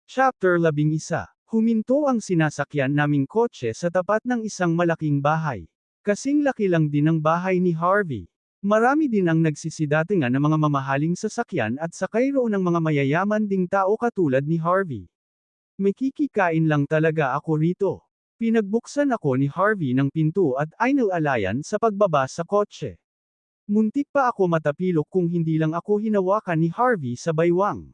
Chapter 11. Huminto ang sinasakyan naming kotse sa tapat ng isang malaking bahay. Kasing laki lang din ang bahay ni Harvey. Marami din ang nagsisidatingan ng mga mamahaling sasakyan at sakay roon ng mga mayayaman ding tao katulad ni Harvey. Makikikain lang talaga ako rito. Pinagbuksan ako ni Harvey ng pinto at inalalayan sa pagbaba sa kotse. Muntik pa ako matapilok kung hindi lang ako hinawakan ni Harvey sa baywang.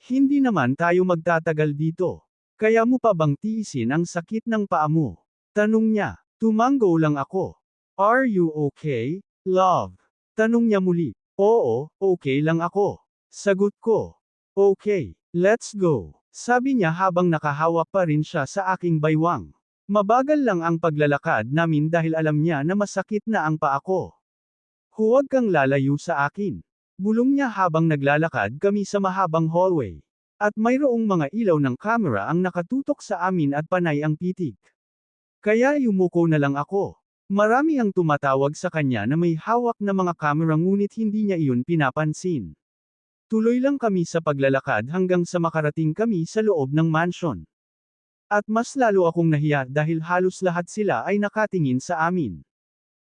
Hindi naman tayo magtatagal dito. Kaya mo pa bang tiisin ang sakit ng paa mo? Tanong niya. Tumango lang ako. Are you okay, love? Tanong niya muli. Oo, okay lang ako. Sagot ko. Okay, let's go. Sabi niya habang nakahawak pa rin siya sa aking baywang. Mabagal lang ang paglalakad namin dahil alam niya na masakit na ang paa ko. Huwag kang lalayo sa akin. Bulong niya habang naglalakad kami sa mahabang hallway. At mayroong mga ilaw ng kamera ang nakatutok sa amin at panay ang pitik. Kaya yumuko na lang ako. Marami ang tumatawag sa kanya na may hawak na mga kamera ngunit hindi niya iyon pinapansin. Tuloy lang kami sa paglalakad hanggang sa makarating kami sa loob ng mansion. At mas lalo akong nahiya dahil halos lahat sila ay nakatingin sa amin.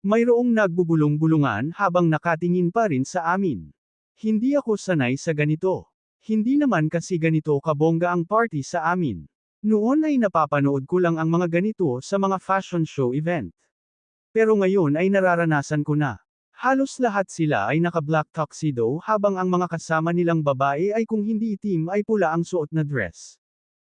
Mayroong nagbubulong-bulungan habang nakatingin pa rin sa amin. Hindi ako sanay sa ganito. Hindi naman kasi ganito kabongga ang party sa amin. Noon ay napapanood ko lang ang mga ganito sa mga fashion show event. Pero ngayon ay nararanasan ko na. Halos lahat sila ay naka-black tuxedo habang ang mga kasama nilang babae ay kung hindi itim ay pula ang suot na dress.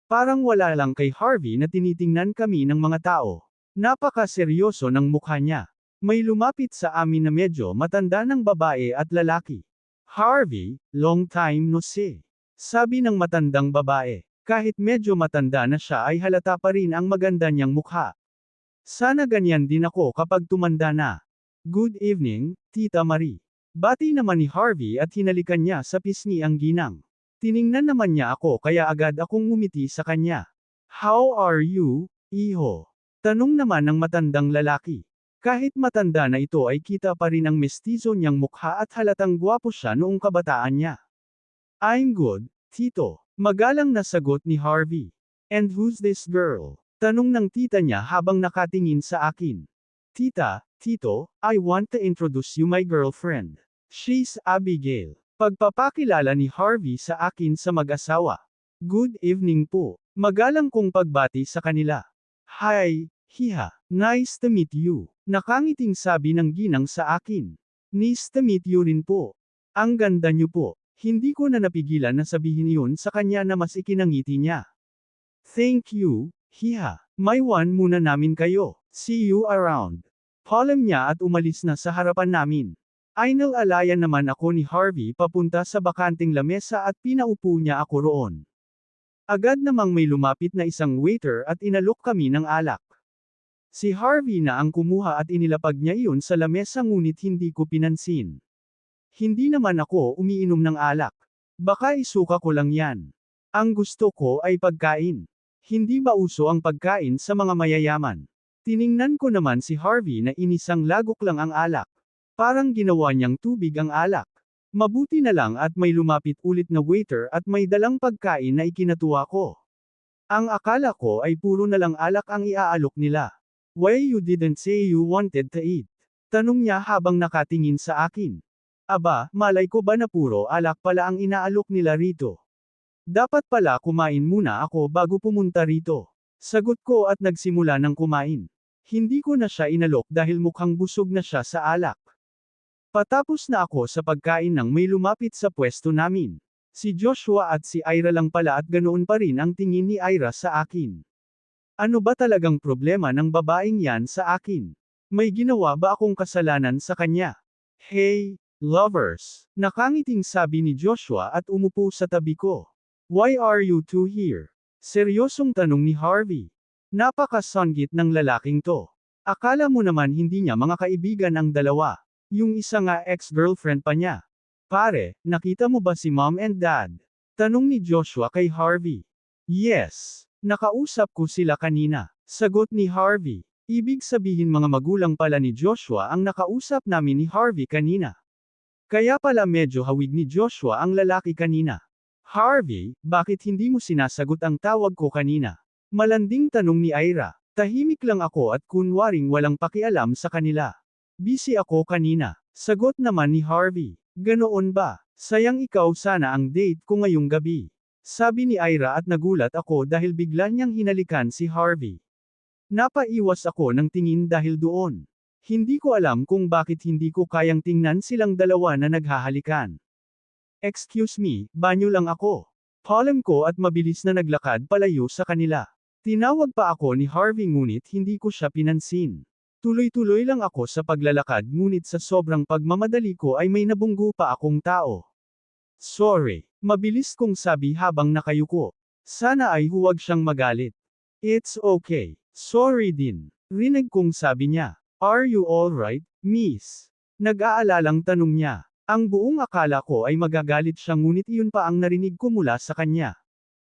Parang wala lang kay Harvey na tinitingnan kami ng mga tao. Napaka-seryoso ng mukha niya. May lumapit sa amin na medyo matanda ng babae at lalaki. Harvey, long time no see. Sabi ng matandang babae. Kahit medyo matanda na siya ay halata pa rin ang maganda niyang mukha. Sana ganyan din ako kapag tumanda na. Good evening, Tita Marie. Bati naman ni Harvey at hinalikan niya sa pisngi ang ginang. Tiningnan naman niya ako kaya agad akong ngumiti sa kanya. How are you, iho? Tanong naman ng matandang lalaki. Kahit matanda na ito ay kita pa rin ang mestizo niyang mukha at halatang gwapo siya noong kabataan niya. I'm good, Tito. Magalang na sagot ni Harvey. And who's this girl? Tanong ng tita niya habang nakatingin sa akin. Tita, Tito, I want to introduce you my girlfriend. She's Abigail. Pagpapakilala ni Harvey sa akin sa mag-asawa. Good evening po. Magalang kong pagbati sa kanila. Hi, hiha. Nice to meet you. Nakangiting sabi ng ginang sa akin. Nice to meet you rin po. Ang ganda niyo po. Hindi ko na napigilan na sabihin iyon sa kanya na mas ikinangiti niya. Thank you, hiha. May one muna namin kayo. See you around. Paalam niya at umalis na sa harapan namin. Inalalayan naman ako ni Harvey papunta sa bakanting lamesa at pinaupo niya ako roon. Agad namang may lumapit na isang waiter at inalok kami ng alak. Si Harvey na ang kumuha at inilapag niya iyon sa lamesa ngunit hindi ko pinansin. Hindi naman ako umiinom ng alak. Baka isuka ko lang yan. Ang gusto ko ay pagkain. Hindi ba uso ang pagkain sa mga mayayaman? Tiningnan ko naman si Harvey na inisang lagok lang ang alak. Parang ginawa niyang tubig ang alak. Mabuti na lang at may lumapit ulit na waiter at may dalang pagkain na ikinatuwa ko. Ang akala ko ay puro na lang alak ang iaalok nila. Why you didn't say you wanted to eat? Tanong niya habang nakatingin sa akin. Aba, malay ko ba na puro alak pala ang inaalok nila rito? Dapat pala kumain muna ako bago pumunta rito. Sagot ko at nagsimula ng kumain. Hindi ko na siya inalok dahil mukhang busog na siya sa alak. Patapos na ako sa pagkain nang may lumapit sa pwesto namin. Si Joshua at si Ira lang pala at ganoon pa rin ang tingin ni Ira sa akin. Ano ba talagang problema ng babaeng yan sa akin? May ginawa ba akong kasalanan sa kanya? Hey, lovers! Nakangiting sabi ni Joshua at umupo sa tabi ko. Why are you two here? Seryosong tanong ni Harvey. Napaka-sanggit ng lalaking to. Akala mo naman hindi niya mga kaibigan ang dalawa. Yung isa nga ex-girlfriend pa niya. Pare, nakita mo ba si mom and dad? Tanong ni Joshua kay Harvey. Yes. Nakausap ko sila kanina. Sagot ni Harvey. Ibig sabihin mga magulang pala ni Joshua ang nakausap namin ni Harvey kanina. Kaya pala medyo hawig ni Joshua ang lalaki kanina. Harvey, bakit hindi mo sinasagot ang tawag ko kanina? Malanding tanong ni Ira. Tahimik lang ako at kunwaring walang pakialam sa kanila. Busy ako kanina. Sagot naman ni Harvey. Ganoon ba? Sayang ikaw sana ang date ko ngayong gabi. Sabi ni Ira at nagulat ako dahil bigla niyang hinalikan si Harvey. Napaiwas ako ng tingin dahil doon. Hindi ko alam kung bakit hindi ko kayang tingnan silang dalawa na naghahalikan. Excuse me, banyo lang ako. Palem ko at mabilis na naglakad palayo sa kanila. Tinawag pa ako ni Harvey ngunit hindi ko siya pinansin. Tuloy-tuloy lang ako sa paglalakad ngunit sa sobrang pagmamadali ko ay may nabunggo pa akong tao. Sorry, mabilis kong sabi habang nakayuko. Sana ay huwag siyang magalit. It's okay. Sorry din. Rinig kong sabi niya. Are you alright, miss? Nag-aalalang tanong niya. Ang buong akala ko ay magagalit siya ngunit iyon pa ang narinig ko mula sa kanya.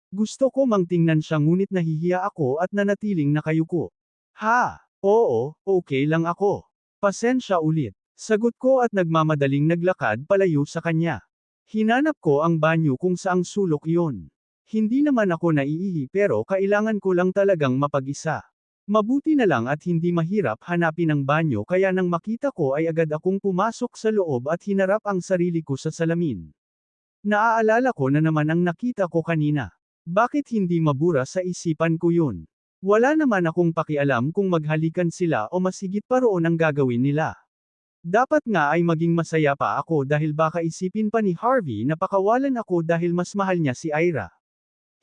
Gusto ko mang tingnan siya ngunit nahihiya ako at nanatiling nakayuko. Ha? Oo, okay lang ako. Pasensya ulit. Sagot ko at nagmamadaling naglakad palayo sa kanya. Hinanap ko ang banyo kung saang sulok iyon. Hindi naman ako naiihi pero kailangan ko lang talagang mapag-isa. Mabuti na lang at hindi mahirap hanapin ang banyo kaya nang makita ko ay agad akong pumasok sa loob at hinarap ang sarili ko sa salamin. Naaalala ko na naman ang nakita ko kanina. Bakit hindi mabura sa isipan ko yun? Wala naman akong pakialam kung maghalikan sila o masigit pa roon ang gagawin nila. Dapat nga ay maging masaya pa ako dahil baka isipin pa ni Harvey na pakawalan ako dahil mas mahal niya si Ira.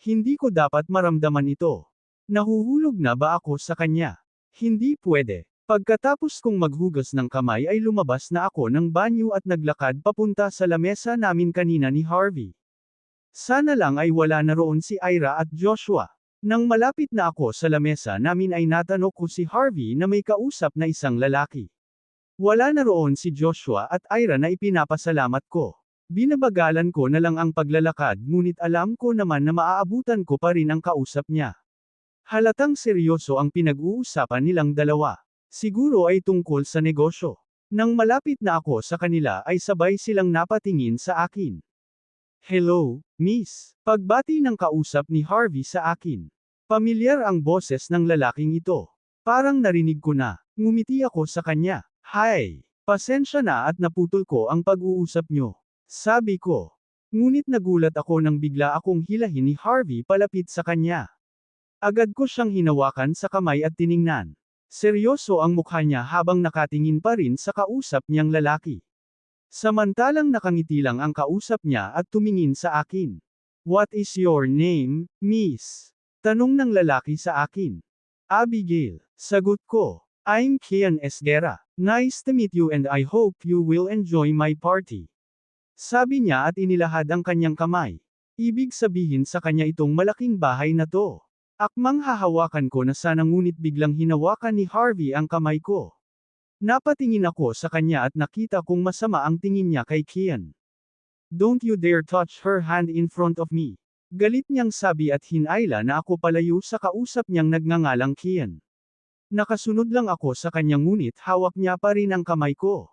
Hindi ko dapat maramdaman ito. Nahuhulog na ba ako sa kanya? Hindi pwede. Pagkatapos kong maghugas ng kamay ay lumabas na ako ng banyo at naglakad papunta sa lamesa namin kanina ni Harvey. Sana lang ay wala na roon si Ira at Joshua. Nang malapit na ako sa lamesa namin ay natanong ko si Harvey na may kausap na isang lalaki. Wala na roon si Joshua at Ira na ipinapasalamat ko. Binabagalan ko na lang ang paglalakad ngunit alam ko naman na maaabutan ko pa rin ang kausap niya. Halatang seryoso ang pinag-uusapan nilang dalawa. Siguro ay tungkol sa negosyo. Nang malapit na ako sa kanila ay sabay silang napatingin sa akin. Hello, miss. Pagbati ng kausap ni Harvey sa akin. Pamilyar ang boses ng lalaking ito. Parang narinig ko na. Ngumiti ako sa kanya. Hi. Pasensya na at naputol ko ang pag-uusap nyo. Sabi ko. Ngunit nagulat ako nang bigla akong hilahin ni Harvey palapit sa kanya. Agad ko siyang hinawakan sa kamay at tiningnan. Seryoso ang mukha niya habang nakatingin pa rin sa kausap niyang lalaki. Samantalang nakangiti lang ang kausap niya at tumingin sa akin. What is your name, miss? Tanong ng lalaki sa akin. Abigail. Sagot ko. I'm Kian Esguerra. Nice to meet you and I hope you will enjoy my party. Sabi niya at inilahad ang kanyang kamay. Ibig sabihin sa kanya itong malaking bahay na to. Akmang hahawakan ko na sana ngunit biglang hinawakan ni Harvey ang kamay ko. Napatingin ako sa kanya at nakita kong masama ang tingin niya kay Kian. Don't you dare touch her hand in front of me. Galit niyang sabi at hinayla na ako palayo sa kausap niyang nagngangalang Kian. Nakasunod lang ako sa kanya ngunit hawak niya pa rin ang kamay ko.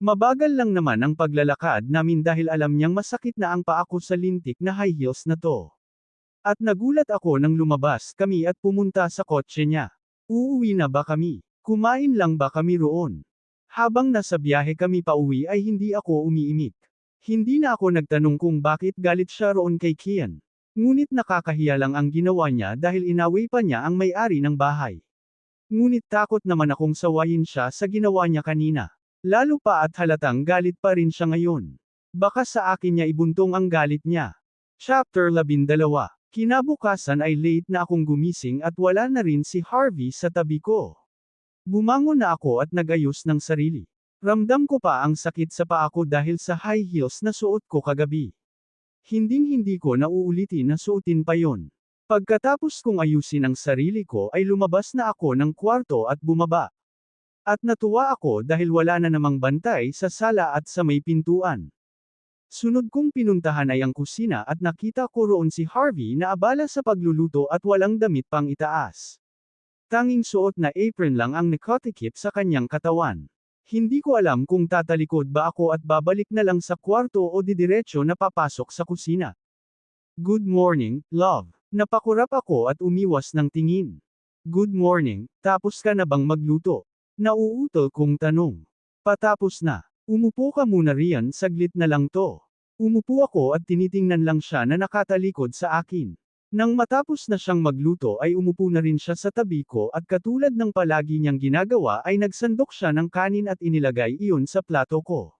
Mabagal lang naman ang paglalakad namin dahil alam niyang masakit na ang paa ko sa lintik na high heels na to. At nagulat ako nang lumabas kami at pumunta sa kotse niya. Uuwi na ba kami? Kumain lang ba kami roon? Habang nasa biyahe kami pauwi ay hindi ako umiimik. Hindi na ako nagtanong kung bakit galit siya roon kay Kian. Ngunit nakakahiya lang ang ginawa niya dahil inaway pa niya ang may-ari ng bahay. Ngunit takot naman akong sawayin siya sa ginawa niya kanina. Lalo pa at halatang galit pa rin siya ngayon. Baka sa akin niya ibuntong ang galit niya. Chapter 12. Kinabukasan ay late na akong gumising at wala na rin si Harvey sa tabi ko. Bumangon na ako at nagayos ng sarili. Ramdam ko pa ang sakit sa paa ko dahil sa high heels na suot ko kagabi. Hinding-hindi ko nauulitin na suotin pa yon. Pagkatapos kong ayusin ang sarili ko ay lumabas na ako ng kwarto at bumaba. At natuwa ako dahil wala na namang bantay sa sala at sa may pintuan. Sunod kong pinuntahan ay ang kusina at nakita ko roon si Harvey na abala sa pagluluto at walang damit pang itaas. Tanging suot na apron lang ang nakatikip sa kanyang katawan. Hindi ko alam kung tatalikod ba ako at babalik na lang sa kwarto o didiretso na papasok sa kusina. Good morning, love. Napakurap ako at umiwas ng tingin. Good morning, tapos ka na bang magluto? Nauutol kong tanong. Patapos na. Umupo ka muna riyan, saglit na lang to. Umupo ako at tinitingnan lang siya na nakatalikod sa akin. Nang matapos na siyang magluto ay umupo na rin siya sa tabi ko at katulad ng palagi niyang ginagawa ay nagsandok siya ng kanin at inilagay iyon sa plato ko.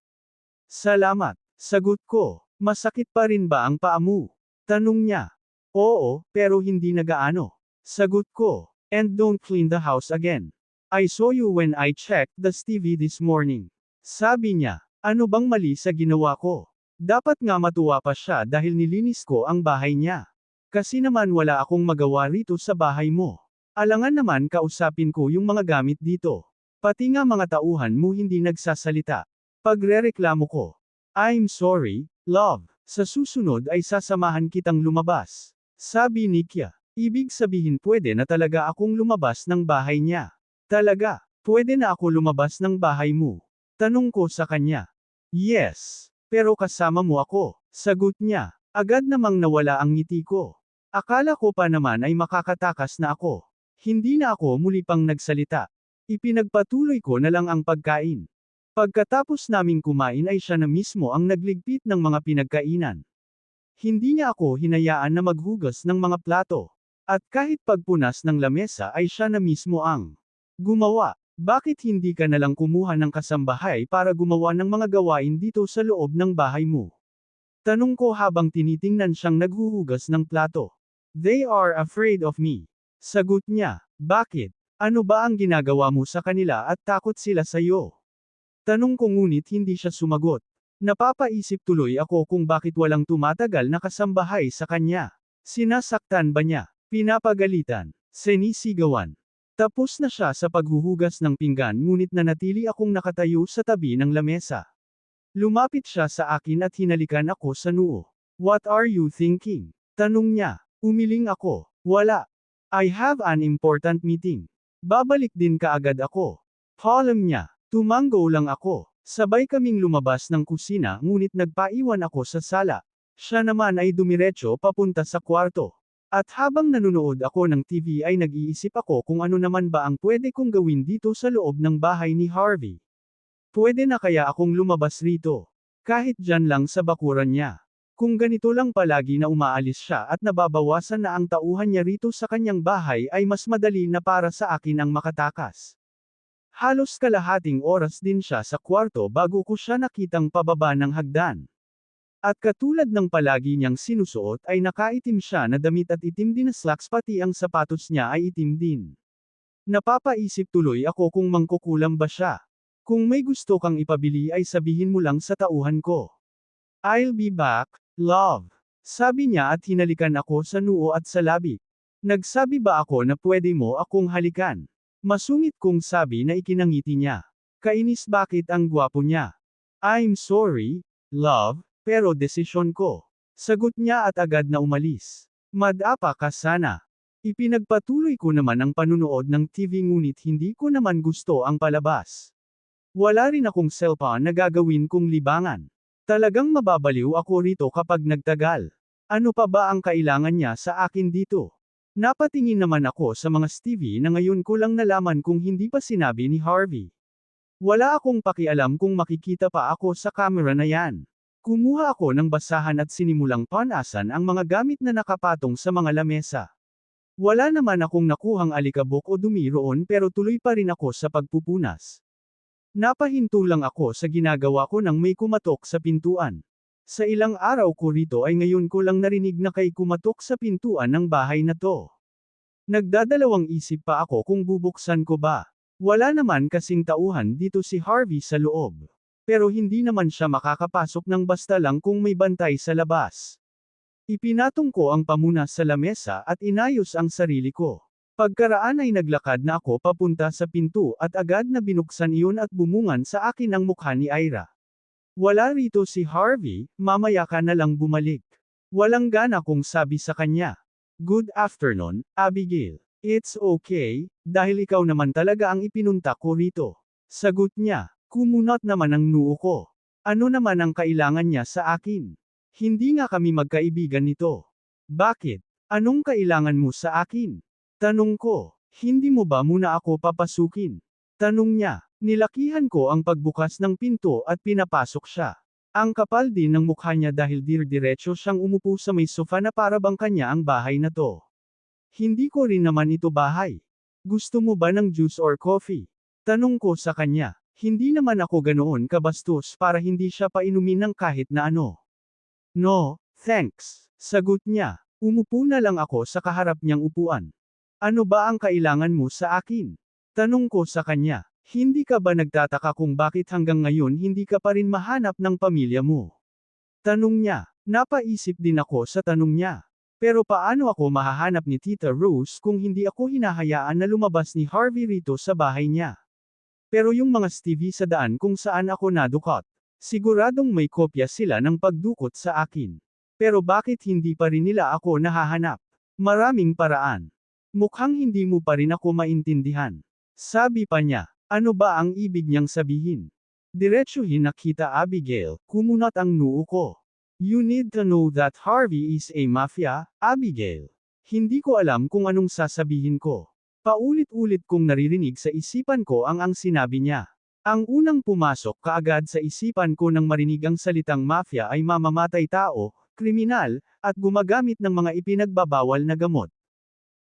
Salamat, sagot ko. Masakit pa rin ba ang paa mo? Tanong niya. Oo, pero hindi na gaano. Sagot ko. And don't clean the house again. I saw you when I checked the TV this morning. Sabi niya. Ano bang mali sa ginawa ko? Dapat nga matuwa pa siya dahil nilinis ko ang bahay niya. Kasi naman wala akong magawa rito sa bahay mo. Alangan naman kausapin ko yung mga gamit dito. Pati nga mga tauhan mo hindi nagsasalita. Pagrereklamo ko. I'm sorry, love. Sa susunod ay sasamahan kitang lumabas. Sabi ni Kya. Ibig sabihin pwede na talaga akong lumabas ng bahay niya. Talaga, pwede na ako lumabas ng bahay mo. Tanong ko sa kanya. Yes, pero kasama mo ako. Sagot niya. Agad namang nawala ang ngiti ko. Akala ko pa naman ay makakatakas na ako. Hindi na ako muli pang nagsalita. Ipinagpatuloy ko na lang ang pagkain. Pagkatapos naming kumain ay siya na mismo ang nagligpit ng mga pinagkainan. Hindi niya ako hinayaan na maghugas ng mga plato. At kahit pagpunas ng lamesa ay siya na mismo ang gumawa. Bakit hindi ka nalang kumuha ng kasambahay para gumawa ng mga gawain dito sa loob ng bahay mo? Tanong ko habang tinitingnan siyang naghuhugas ng plato. They are afraid of me. Sagot niya. Bakit? Ano ba ang ginagawa mo sa kanila at takot sila sa iyo? Tanong ko ngunit hindi siya sumagot. Napapaisip tuloy ako kung bakit walang tumatagal na kasambahay sa kanya. Sinasaktan ba niya? Pinapagalitan? Sinisigawan? Tapos na siya sa paghuhugas ng pinggan ngunit nanatili akong nakatayo sa tabi ng lamesa. Lumapit siya sa akin at hinalikan ako sa noo. What are you thinking? Tanong niya. Umiling ako. Wala. I have an important meeting. Babalik din kaagad ako. Paalam niya. Tumanggo lang ako. Sabay kaming lumabas ng kusina ngunit nagpaiwan ako sa sala. Siya naman ay dumiretso papunta sa kwarto. At habang nanonood ako ng TV ay nag-iisip ako kung ano naman ba ang pwede kong gawin dito sa loob ng bahay ni Harvey. Pwede na kaya akong lumabas rito? Kahit dyan lang sa bakuran niya. Kung ganito lang palagi na umaalis siya at nababawasan na ang tauhan niya rito sa kanyang bahay ay mas madali na para sa akin ang makatakas. Halos kalahating oras din siya sa kwarto bago ko siya nakitang pababa ng hagdan. At katulad ng palagi niyang sinusuot ay nakaitim siya na damit at itim din na slacks pati ang sapatos niya ay itim din. Napapaisip tuloy ako kung mangkukulam ba siya. Kung may gusto kang ipabili ay sabihin mo lang sa tauhan ko. I'll be back, love. Sabi niya at hinalikan ako sa noo at sa labi. Nagsabi ba ako na pwede mo akong halikan? Masungit kong sabi na ikinangiti niya. Kainis bakit ang gwapo niya. I'm sorry, love, pero desisyon ko. Sagot niya at agad na umalis. Madapa ka sana. Ipinagpatuloy ko naman ang panunood ng TV ngunit hindi ko naman gusto ang palabas. Wala rin akong cellphone na gagawin kong libangan. Talagang mababaliw ako rito kapag nagtagal. Ano pa ba ang kailangan niya sa akin dito? Napatingin naman ako sa mga TV na ngayon ko lang nalaman kung hindi pa sinabi ni Harvey. Wala akong pakialam kung makikita pa ako sa camera na yan. Kumuha ako ng basahan at sinimulang panasan ang mga gamit na nakapatong sa mga lamesa. Wala naman akong nakuhang alikabok o dumi roon pero tuloy pa rin ako sa pagpupunas. Napahinto lang ako sa ginagawa ko nang may kumatok sa pintuan. Sa ilang araw ko rito ay ngayon ko lang narinig na kay kumatok sa pintuan ng bahay na to. Nagdadalawang isip pa ako kung bubuksan ko ba. Wala naman kasing tauhan dito si Harvey sa loob. Pero hindi naman siya makakapasok ng basta lang kung may bantay sa labas. Ipinatong ko ang pamunas sa lamesa at inayos ang sarili ko. Pagkaraan ay naglakad na ako papunta sa pinto at agad na binuksan iyon at bumungan sa akin ang mukha ni Ira. Wala rito si Harvey, mamaya ka na lang bumalik. Walang gana kong sabi sa kanya. Good afternoon, Abigail. It's okay, dahil ikaw naman talaga ang ipinunta ko rito. Sagot niya, kumunot naman ang noo ko. Ano naman ang kailangan niya sa akin? Hindi nga kami magkaibigan nito. Bakit? Anong kailangan mo sa akin? Tanong ko. Hindi mo ba muna ako papasukin? Tanong niya. Nilakihan ko ang pagbukas ng pinto at pinapasok siya. Ang kapal din ng mukha niya dahil diretso siyang umupo sa may sofa na para bang kanya ang bahay na to. Hindi ko rin naman ito bahay. Gusto mo ba ng juice or coffee? Tanong ko sa kanya. Hindi naman ako ganoon kabastos para hindi siya painumin ng kahit na ano. No, thanks. Sagot niya. Umupo na lang ako sa kaharap niyang upuan. Ano ba ang kailangan mo sa akin? Tanong ko sa kanya. Hindi ka ba nagtataka kung bakit hanggang ngayon hindi ka pa rin mahanap ng pamilya mo? Tanong niya. Napaisip din ako sa tanong niya. Pero paano ako mahahanap ni Tita Rose kung hindi ako hinahayaan na lumabas ni Harvey rito sa bahay niya? Pero yung mga Stevie sa daan kung saan ako nadukot, siguradong may kopya sila ng pagdukot sa akin. Pero bakit hindi pa rin nila ako nahahanap? Maraming paraan. Mukhang hindi mo pa rin ako maintindihan. Sabi pa niya, ano ba ang ibig niyang sabihin? Diretsuhin nakita Abigail, kumunat ang noo ko. You need to know that Harvey is a mafia, Abigail. Hindi ko alam kung anong sasabihin ko. Paulit-ulit kong naririnig sa isipan ko ang sinabi niya. Ang unang pumasok kaagad sa isipan ko nang marinig ang salitang mafia ay mamamatay tao, kriminal, at gumagamit ng mga ipinagbabawal na gamot.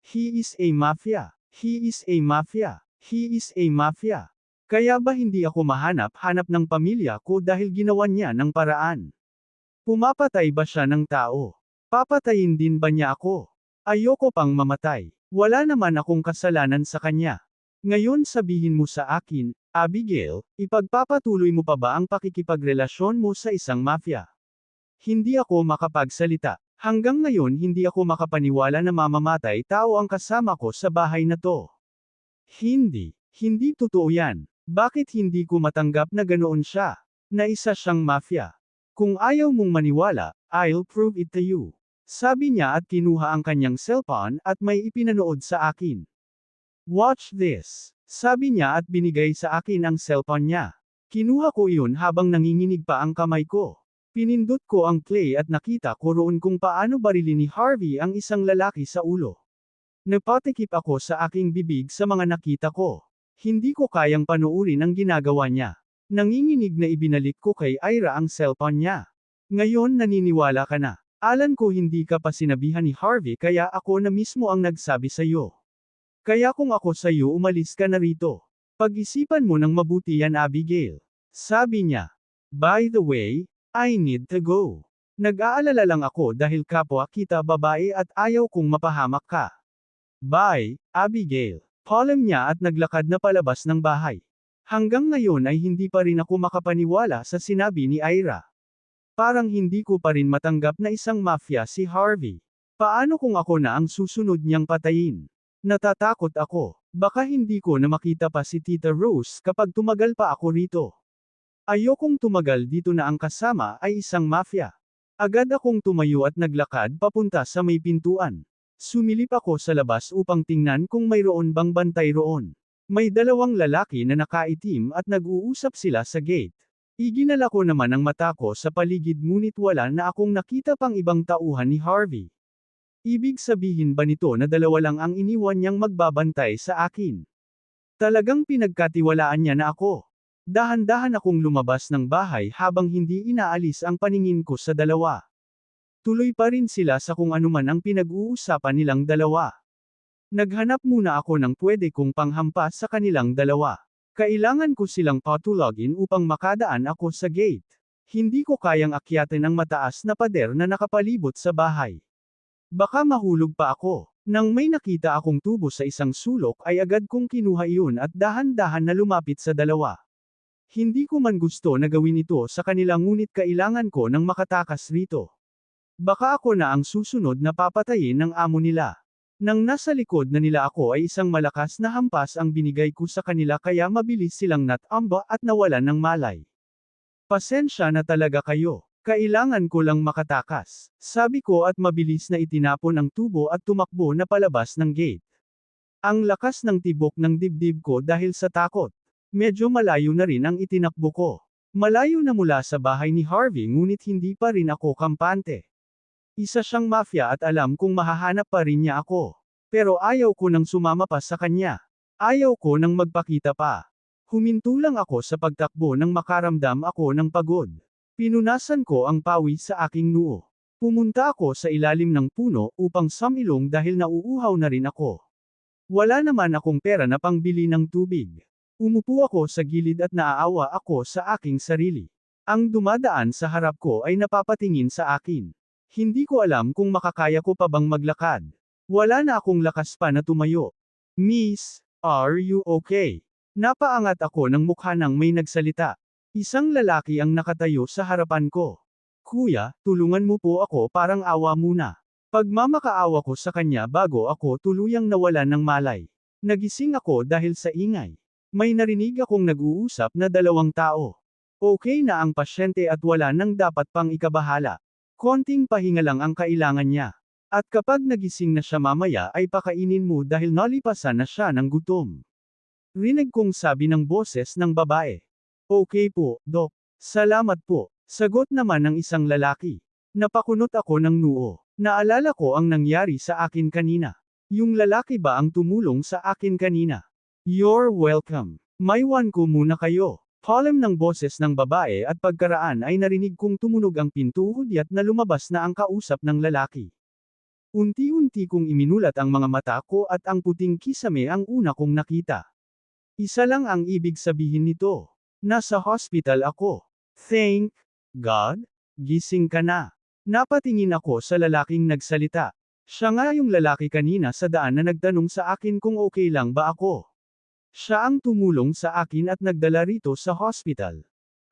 He is a mafia. He is a mafia. He is a mafia. Kaya ba hindi ako mahanap-hanap ng pamilya ko dahil ginawa niya ng paraan? Pumapatay ba siya ng tao? Papatayin din ba niya ako? Ayoko pang mamatay. Wala naman akong kasalanan sa kanya. Ngayon sabihin mo sa akin, Abigail, ipagpapatuloy mo pa ba ang pakikipagrelasyon mo sa isang mafia? Hindi ako makapagsalita. Hanggang ngayon hindi ako makapaniwala na mamamatay tao ang kasama ko sa bahay na to. Hindi totoo yan. Bakit hindi ko matanggap na ganoon siya? Na isa siyang mafia. Kung ayaw mong maniwala, I'll prove it to you. Sabi niya at kinuha ang kanyang cellphone at may ipinanood sa akin. Watch this. Sabi niya at binigay sa akin ang cellphone niya. Kinuha ko iyon habang nanginginig pa ang kamay ko. Pinindot ko ang play at nakita ko roon kung paano barilin ni Harvey ang isang lalaki sa ulo. Napatikip ako sa aking bibig sa mga nakita ko. Hindi ko kayang panuurin ang ginagawa niya. Nanginginig na ibinalik ko kay Ira ang cellphone niya. Ngayon naniniwala ka na. Alan ko hindi ka pa sinabihan ni Harvey kaya ako na mismo ang nagsabi sa iyo. Kaya kung ako sa iyo umalis ka na rito. Pag-isipan mo ng mabuti yan Abigail. Sabi niya. By the way, I need to go. Nag-aalala lang ako dahil kapwa kita babae at ayaw kong mapahamak ka. Bye, Abigail. Palem niya at naglakad na palabas ng bahay. Hanggang ngayon ay hindi pa rin ako makapaniwala sa sinabi ni Ira. Parang hindi ko pa rin matanggap na isang mafia si Harvey. Paano kung ako na ang susunod niyang patayin? Natatakot ako. Baka hindi ko na makita pa si Tita Rose kapag tumagal pa ako rito. Ayokong tumagal dito na ang kasama ay isang mafia. Agad akong tumayo at naglakad papunta sa may pintuan. Sumilip ako sa labas upang tingnan kung mayroon bang bantay roon. May dalawang lalaki na nakaitim at nag-uusap sila sa gate. Iginala ko naman ang mata ko sa paligid ngunit wala na akong nakita pang ibang tauhan ni Harvey. Ibig sabihin ba nito na dalawa lang ang iniwan niyang magbabantay sa akin? Talagang pinagkatiwalaan niya na ako. Dahan-dahan akong lumabas ng bahay habang hindi inaalis ang paningin ko sa dalawa. Tuloy pa rin sila sa kung anuman ang pinag-uusapan nilang dalawa. Naghanap muna ako ng pwede kong panghampas sa kanilang dalawa. Kailangan ko silang patulogin upang makadaan ako sa gate. Hindi ko kayang akyatin ang mataas na pader na nakapalibot sa bahay. Baka mahulog pa ako. Nang may nakita akong tubo sa isang sulok ay agad kong kinuha iyon at dahan-dahan na lumapit sa dalawa. Hindi ko man gusto na gawin ito sa kanila ngunit kailangan ko nang makatakas rito. Baka ako na ang susunod na papatayin ng amo nila. Nang nasa likod na nila ako ay isang malakas na hampas ang binigay ko sa kanila kaya mabilis silang natamba at nawalan ng malay. Pasensya na talaga kayo. Kailangan ko lang makatakas. Sabi ko at mabilis na itinapon ang tubo at tumakbo na palabas ng gate. Ang lakas ng tibok ng dibdib ko dahil sa takot. Medyo malayo na rin ang itinakbo ko. Malayo na mula sa bahay ni Harvey ngunit hindi pa rin ako kampante. Isa siyang mafia at alam kung mahahanap pa rin niya ako. Pero ayaw ko nang sumama pa sa kanya. Ayaw ko nang magpakita pa. Huminto lang ako sa pagtakbo nang makaramdam ako ng pagod. Pinunasan ko ang pawis sa aking noo. Pumunta ako sa ilalim ng puno upang sumilong dahil nauuhaw na rin ako. Wala naman akong pera na pangbili ng tubig. Umupo ako sa gilid at naaawa ako sa aking sarili. Ang dumadaan sa harap ko ay napapatingin sa akin. Hindi ko alam kung makakaya ko pa bang maglakad. Wala na akong lakas pa na tumayo. Miss, are you okay? Napaangat ako ng mukha nang may nagsalita. Isang lalaki ang nakatayo sa harapan ko. Kuya, tulungan mo po ako, parang awa muna. Pagmamakaawa ko sa kanya bago ako tuluyang nawalan ng malay. Nagising ako dahil sa ingay. May narinig akong nag-uusap na dalawang tao. Okay na ang pasyente at wala nang dapat pang ikabahala. Konting pahinga lang ang kailangan niya. At kapag nagising na siya mamaya ay pakainin mo dahil nalipasan na siya ng gutom. Rinig kong sabi ng boses ng babae. Okay po, Dok. Salamat po. Sagot naman ng isang lalaki. Napakunot ako ng noo. Naalala ko ang nangyari sa akin kanina. Yung lalaki ba ang tumulong sa akin kanina? You're welcome. Maiwan ko muna kayo. Palem ng boses ng babae at pagkaraan ay narinig kong tumunog ang pinto hudyat na lumabas na ang kausap ng lalaki. Unti-unti kong iminulat ang mga mata ko at ang puting kisame ang una kong nakita. Isa lang ang ibig sabihin nito. Nasa hospital ako. Thank God, gising ka na. Napatingin ako sa lalaking nagsalita. Siya nga yung lalaki kanina sa daan na nagtanong sa akin kung okay lang ba ako. Siya ang tumulong sa akin at nagdala rito sa hospital.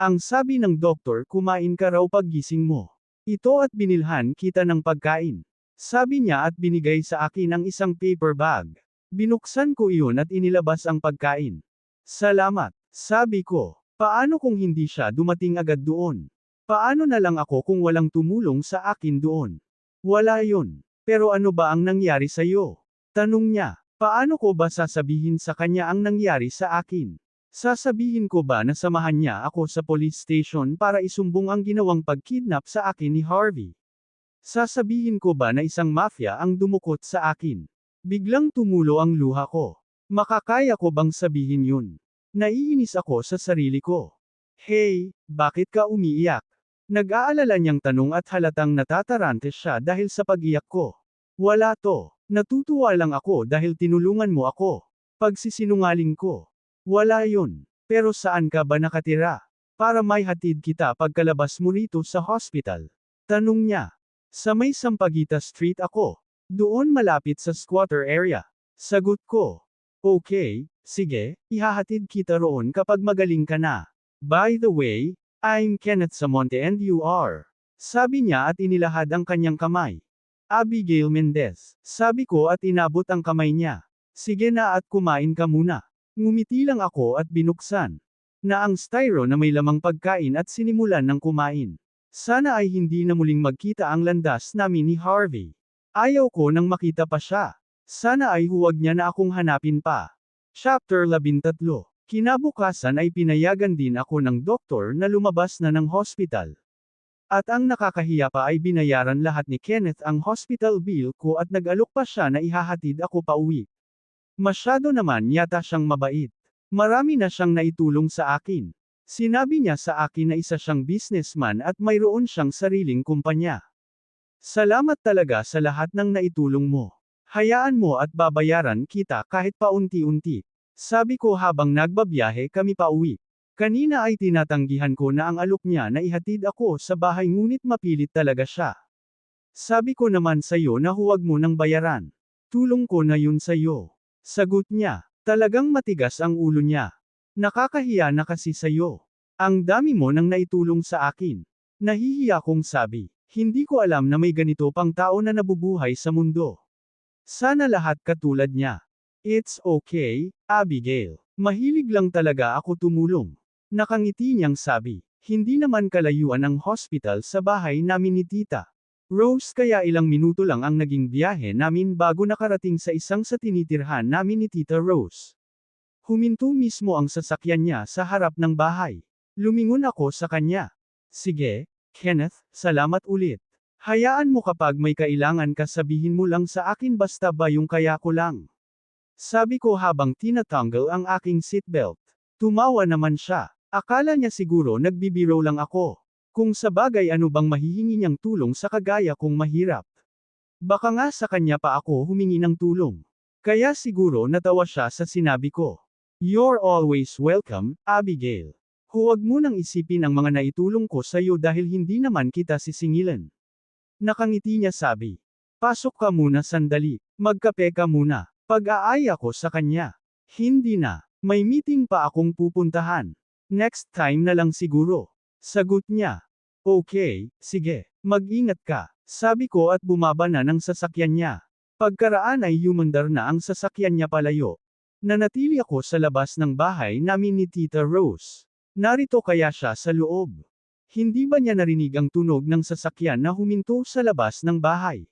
Ang sabi ng doktor, kumain ka raw paggising mo. Ito at binilhan kita ng pagkain. Sabi niya at binigay sa akin ang isang paper bag. Binuksan ko iyon at inilabas ang pagkain. Salamat, sabi ko. Paano kung hindi siya dumating agad doon? Paano na lang ako kung walang tumulong sa akin doon? Wala yun. Pero ano ba ang nangyari sa'yo? Tanong niya. Paano ko ba sasabihin sa kanya ang nangyari sa akin? Sasabihin ko ba na samahan niya ako sa police station para isumbong ang ginawang pagkidnap sa akin ni Harvey? Sasabihin ko ba na isang mafia ang dumukot sa akin? Biglang tumulo ang luha ko. Makakaya ko bang sabihin yun? Naiinis ako sa sarili ko. Hey, bakit ka umiiyak? Nag-aalala niyang tanong at halatang natatarante siya dahil sa pag-iyak ko. Wala to. Natutuwa lang ako dahil tinulungan mo ako. Pagsisinungaling ko. Wala yun. Pero saan ka ba nakatira? Para may hatid kita pagkalabas mo rito sa hospital. Tanong niya. Sa may Sampaguita Street ako. Doon malapit sa squatter area. Sagot ko. Okay, sige, ihahatid kita roon kapag magaling ka na. By the way, I'm Kenneth Samonte and you are. Sabi niya at inilahad ang kanyang kamay. Abigail Mendez. Sabi ko at inabot ang kamay niya. Sige na at kumain ka muna. Ngumiti lang ako at binuksan na ang styro na may lamang pagkain at sinimulan ng kumain. Sana ay hindi na muling magkita ang landas namin ni Harvey. Ayaw ko nang makita pa siya. Sana ay huwag niya na akong hanapin pa. Chapter 13. Kinabukasan ay pinayagan din ako ng doktor na lumabas na ng hospital. At ang nakakahiya pa ay binayaran lahat ni Kenneth ang hospital bill ko at nag-alok pa siya na ihahatid ako pa uwi. Masyado naman yata siyang mabait. Marami na siyang naitulong sa akin. Sinabi niya sa akin na isa siyang businessman at mayroon siyang sariling kumpanya. Salamat talaga sa lahat ng naitulong mo. Hayaan mo at babayaran kita kahit paunti-unti. Sabi ko habang nagbabiyahe kami pa uwi. Kanina ay tinatanggihan ko na ang alok niya na ihatid ako sa bahay ngunit mapilit talaga siya. Sabi ko naman sa'yo na huwag mo nang bayaran. Tulong ko na yun sa'yo. Sagot niya. Talagang matigas ang ulo niya. Nakakahiya na kasi sa'yo. Ang dami mo nang naitulong sa akin. Nahihiya kong sabi. Hindi ko alam na may ganito pang tao na nabubuhay sa mundo. Sana lahat katulad niya. It's okay, Abigail. Mahilig lang talaga ako tumulong. Nakangiti niyang sabi. Hindi naman kalayuan ang hospital sa bahay namin ni Tita Rose kaya ilang minuto lang ang naging biyahe namin bago nakarating sa isang sa tinitirhan namin ni Tita Rose. Huminto mismo ang sasakyan niya sa harap ng bahay. Lumingon ako sa kanya. Sige, Kenneth, salamat ulit. Hayaan mo kapag may kailangan ka sabihin mo lang sa akin basta ba yung kaya ko lang. Sabi ko habang tinatanggal ang aking seatbelt. Tumawa naman siya. Akala niya siguro nagbibiro lang ako. Kung sa bagay ano bang mahihingi niyang tulong sa kagaya kong mahirap. Baka nga sa kanya pa ako humingi ng tulong. Kaya siguro natawa siya sa sinabi ko. You're always welcome, Abigail. Huwag mo nang isipin ang mga naitulong ko sa iyo dahil hindi naman kita sisingilan. Nakangiti niya sabi. Pasok ka muna sandali, magkape ka muna. Pag-aaya ko sa kanya. Hindi na, may meeting pa akong pupuntahan. Next time na lang siguro. Sagot niya. Okay, sige, mag-ingat ka. Sabi ko at bumaba na ng sasakyan niya. Pagkaraan ay yumandar na ang sasakyan niya palayo. Nanatili ako sa labas ng bahay namin ni Tita Rose. Narito kaya siya sa loob. Hindi ba niya narinig ang tunog ng sasakyan na huminto sa labas ng bahay?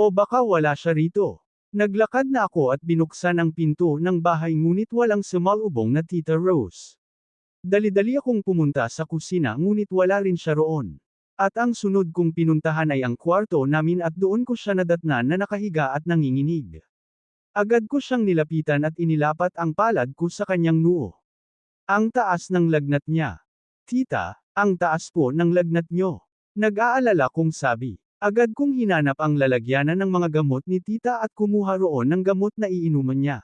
O baka wala siya rito. Naglakad na ako at binuksan ang pinto ng bahay ngunit walang sumalubong na Tita Rose. Dali-dali akong pumunta sa kusina ngunit wala rin siya roon. At ang sunod kong pinuntahan ay ang kwarto namin at doon ko siya nadatnan na nakahiga at nanginginig. Agad ko siyang nilapitan at inilapat ang palad ko sa kanyang noo. Ang taas ng lagnat niya. Tita, ang taas po ng lagnat niyo. Nag-aalala kong sabi. Agad kong hinanap ang lalagyanan ng mga gamot ni tita at kumuha roon ng gamot na iinuman niya.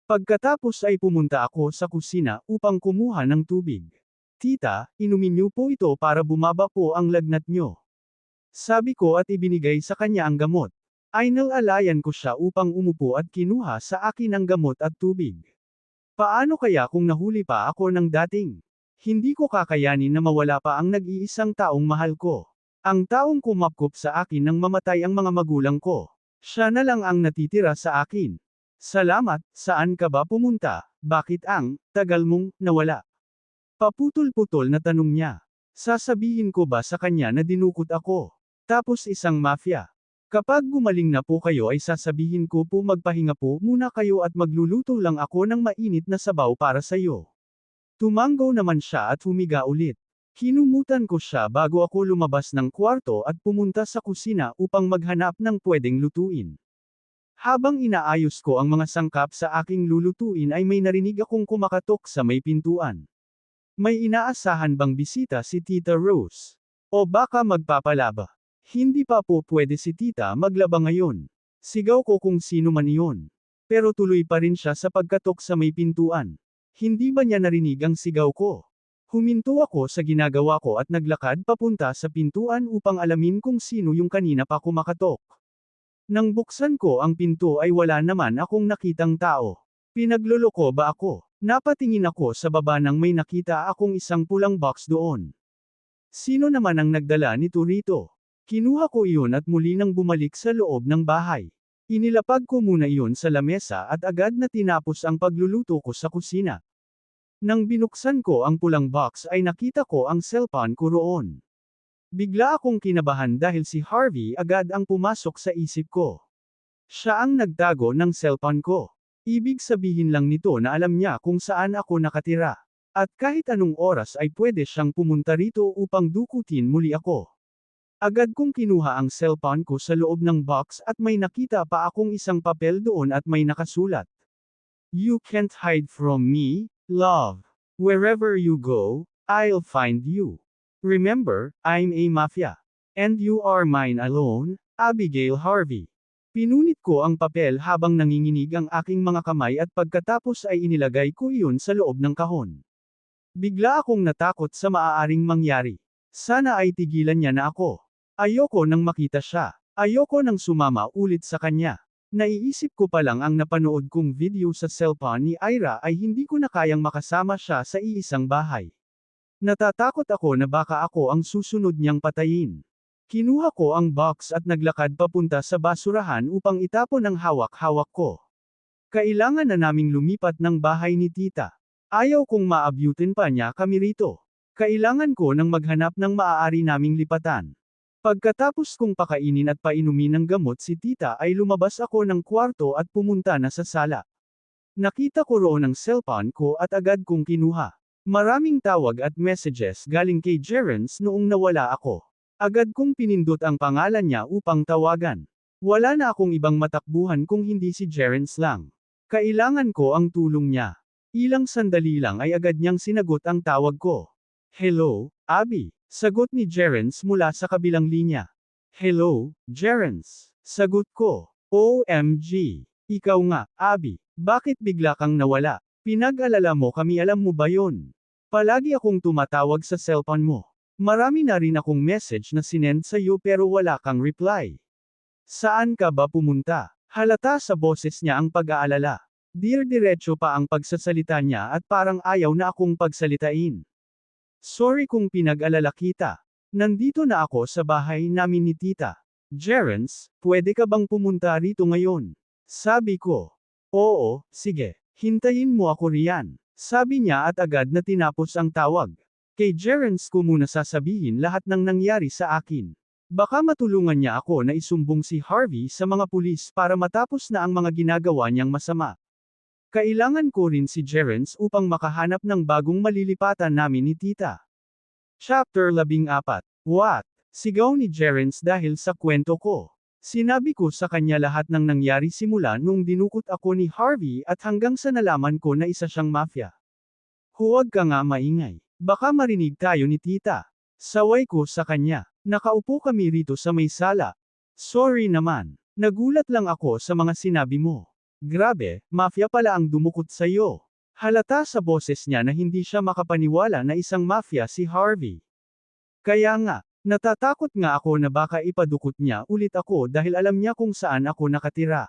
Pagkatapos ay pumunta ako sa kusina upang kumuha ng tubig. Tita, inumin niyo po ito para bumaba po ang lagnat niyo. Sabi ko at ibinigay sa kanya ang gamot. Inalalayan ko siya upang umupo at kinuha sa akin ang gamot at tubig. Paano kaya kung nahuli pa ako ng dating? Hindi ko kakayanin na mawala pa ang nag-iisang taong mahal ko. Ang taong kumakop sa akin nang mamatay ang mga magulang ko. Siya na lang ang natitira sa akin. Salamat, saan ka ba pumunta? Bakit ang tagal mong nawala? Paputol-putol na tanong niya. Sasabihin ko ba sa kanya na dinukot ako? Tapos isang mafia. Kapag gumaling na po kayo ay sasabihin ko po magpahinga po muna kayo at magluluto lang ako ng mainit na sabaw para sa iyo. Tumanggo naman siya at humiga ulit. Kinumutan ko siya bago ako lumabas ng kwarto at pumunta sa kusina upang maghanap ng pwedeng lutuin. Habang inaayos ko ang mga sangkap sa aking lulutuin ay may narinig akong kumakatok sa may pintuan. May inaasahan bang bisita si Tita Rose? O baka magpapalaba? Hindi pa po pwede si Tita maglaba ngayon. Sigaw ko kung sino man iyon. Pero tuloy pa rin siya sa pagkatok sa may pintuan. Hindi ba niya narinig ang sigaw ko? Huminto ako sa ginagawa ko at naglakad papunta sa pintuan upang alamin kung sino yung kanina pa kumakatok. Nang buksan ko ang pinto ay wala naman akong nakitang tao. Pinagloloko ba ako? Napatingin ako sa baba nang may nakita akong isang pulang box doon. Sino naman ang nagdala nito rito? Kinuha ko iyon at muli nang bumalik sa loob ng bahay. Inilapag ko muna iyon sa lamesa at agad na tinapos ang pagluluto ko sa kusina. Nang binuksan ko ang pulang box ay nakita ko ang cellphone ko roon. Bigla akong kinabahan dahil si Harvey agad ang pumasok sa isip ko. Siya ang nagtago ng cellphone ko. Ibig sabihin lang nito na alam niya kung saan ako nakatira. At kahit anong oras ay pwede siyang pumunta rito upang dukutin muli ako. Agad kong kinuha ang cellphone ko sa loob ng box at may nakita pa akong isang papel doon at may nakasulat. You can't hide from me, love. Wherever you go, I'll find you. Remember, I'm a mafia. And you are mine alone, Abigail Harvey. Pinunit ko ang papel habang nanginginig ang aking mga kamay at pagkatapos ay inilagay ko iyon sa loob ng kahon. Bigla akong natakot sa maaaring mangyari. Sana ay tigilan niya na ako. Ayoko nang makita siya. Ayoko nang sumama ulit sa kanya. Naiisip ko pa lang ang napanood kong video sa cellphone ni Ira ay hindi ko na kayang makasama siya sa iisang bahay. Natatakot ako na baka ako ang susunod niyang patayin. Kinuha ko ang box at naglakad papunta sa basurahan upang itapon ang hawak-hawak ko. Kailangan na naming lumipat ng bahay ni tita. Ayaw kong maabyutin pa niya kami rito. Kailangan ko nang maghanap ng maaari naming lipatan. Pagkatapos kong pakainin at painumin ng gamot si tita ay lumabas ako ng kwarto at pumunta na sa sala. Nakita ko roon ang cellphone ko at agad kong kinuha. Maraming tawag at messages galing kay Jerence noong nawala ako. Agad kong pinindot ang pangalan niya upang tawagan. Wala na akong ibang matakbuhan kung hindi si Jerence lang. Kailangan ko ang tulong niya. Ilang sandali lang ay agad niyang sinagot ang tawag ko. Hello, Abby. Sagot ni Jerence mula sa kabilang linya. Hello, Jerence. Sagot ko. OMG. Ikaw nga, Abby. Bakit bigla kang nawala? Pinag-alala mo kami, alam mo ba yon? Palagi akong tumatawag sa cellphone mo. Marami na rin akong message na sinend sa iyo pero wala kang reply. Saan ka ba pumunta? Halata sa boses niya ang pag-aalala. Diretso pa ang pagsasalita niya at parang ayaw na akong pagsalitain. Sorry kung pinag-alala kita. Nandito na ako sa bahay namin ni Tita. Jerence, pwede ka bang pumunta rito ngayon? Sabi ko. Oo, sige. Hintayin mo ako riyan. Sabi niya at agad na tinapos ang tawag. Kay Jerence ko muna sasabihin lahat ng nangyari sa akin. Baka matulungan niya ako na isumbong si Harvey sa mga pulis para matapos na ang mga ginagawa niyang masama. Kailangan ko rin si Jerence upang makahanap ng bagong malilipatan namin ni Tita. Chapter 14. What? Sigaw ni Jerence dahil sa kwento ko. Sinabi ko sa kanya lahat ng nangyari simula nung dinukot ako ni Harvey at hanggang sa nalaman ko na isa siyang mafia. Huwag ka nga maingay. Baka marinig tayo ni Tita. Saway ko sa kanya. Nakaupo kami rito sa may sala. Sorry naman. Nagulat lang ako sa mga sinabi mo. Grabe, mafia pala ang dumukot sa iyo. Halata sa boses niya na hindi siya makapaniwala na isang mafia si Harvey. Kaya nga, natatakot nga ako na baka ipadukot niya ulit ako dahil alam niya kung saan ako nakatira.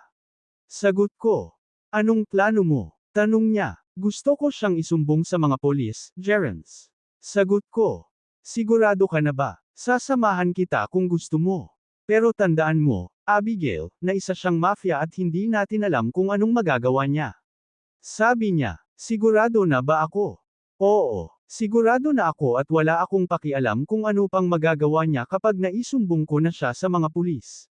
Sagot ko. Anong plano mo? Tanong niya. Gusto ko siyang isumbong sa mga polis, Jerence. Sagot ko. Sigurado ka na ba? Sasamahan kita kung gusto mo. Pero tandaan mo, Abigail, na isa siyang mafia at hindi natin alam kung anong magagawa niya. Sabi niya, sigurado na ba ako? Oo, sigurado na ako at wala akong pakialam kung ano pang magagawa niya kapag naisumbong ko na siya sa mga pulis.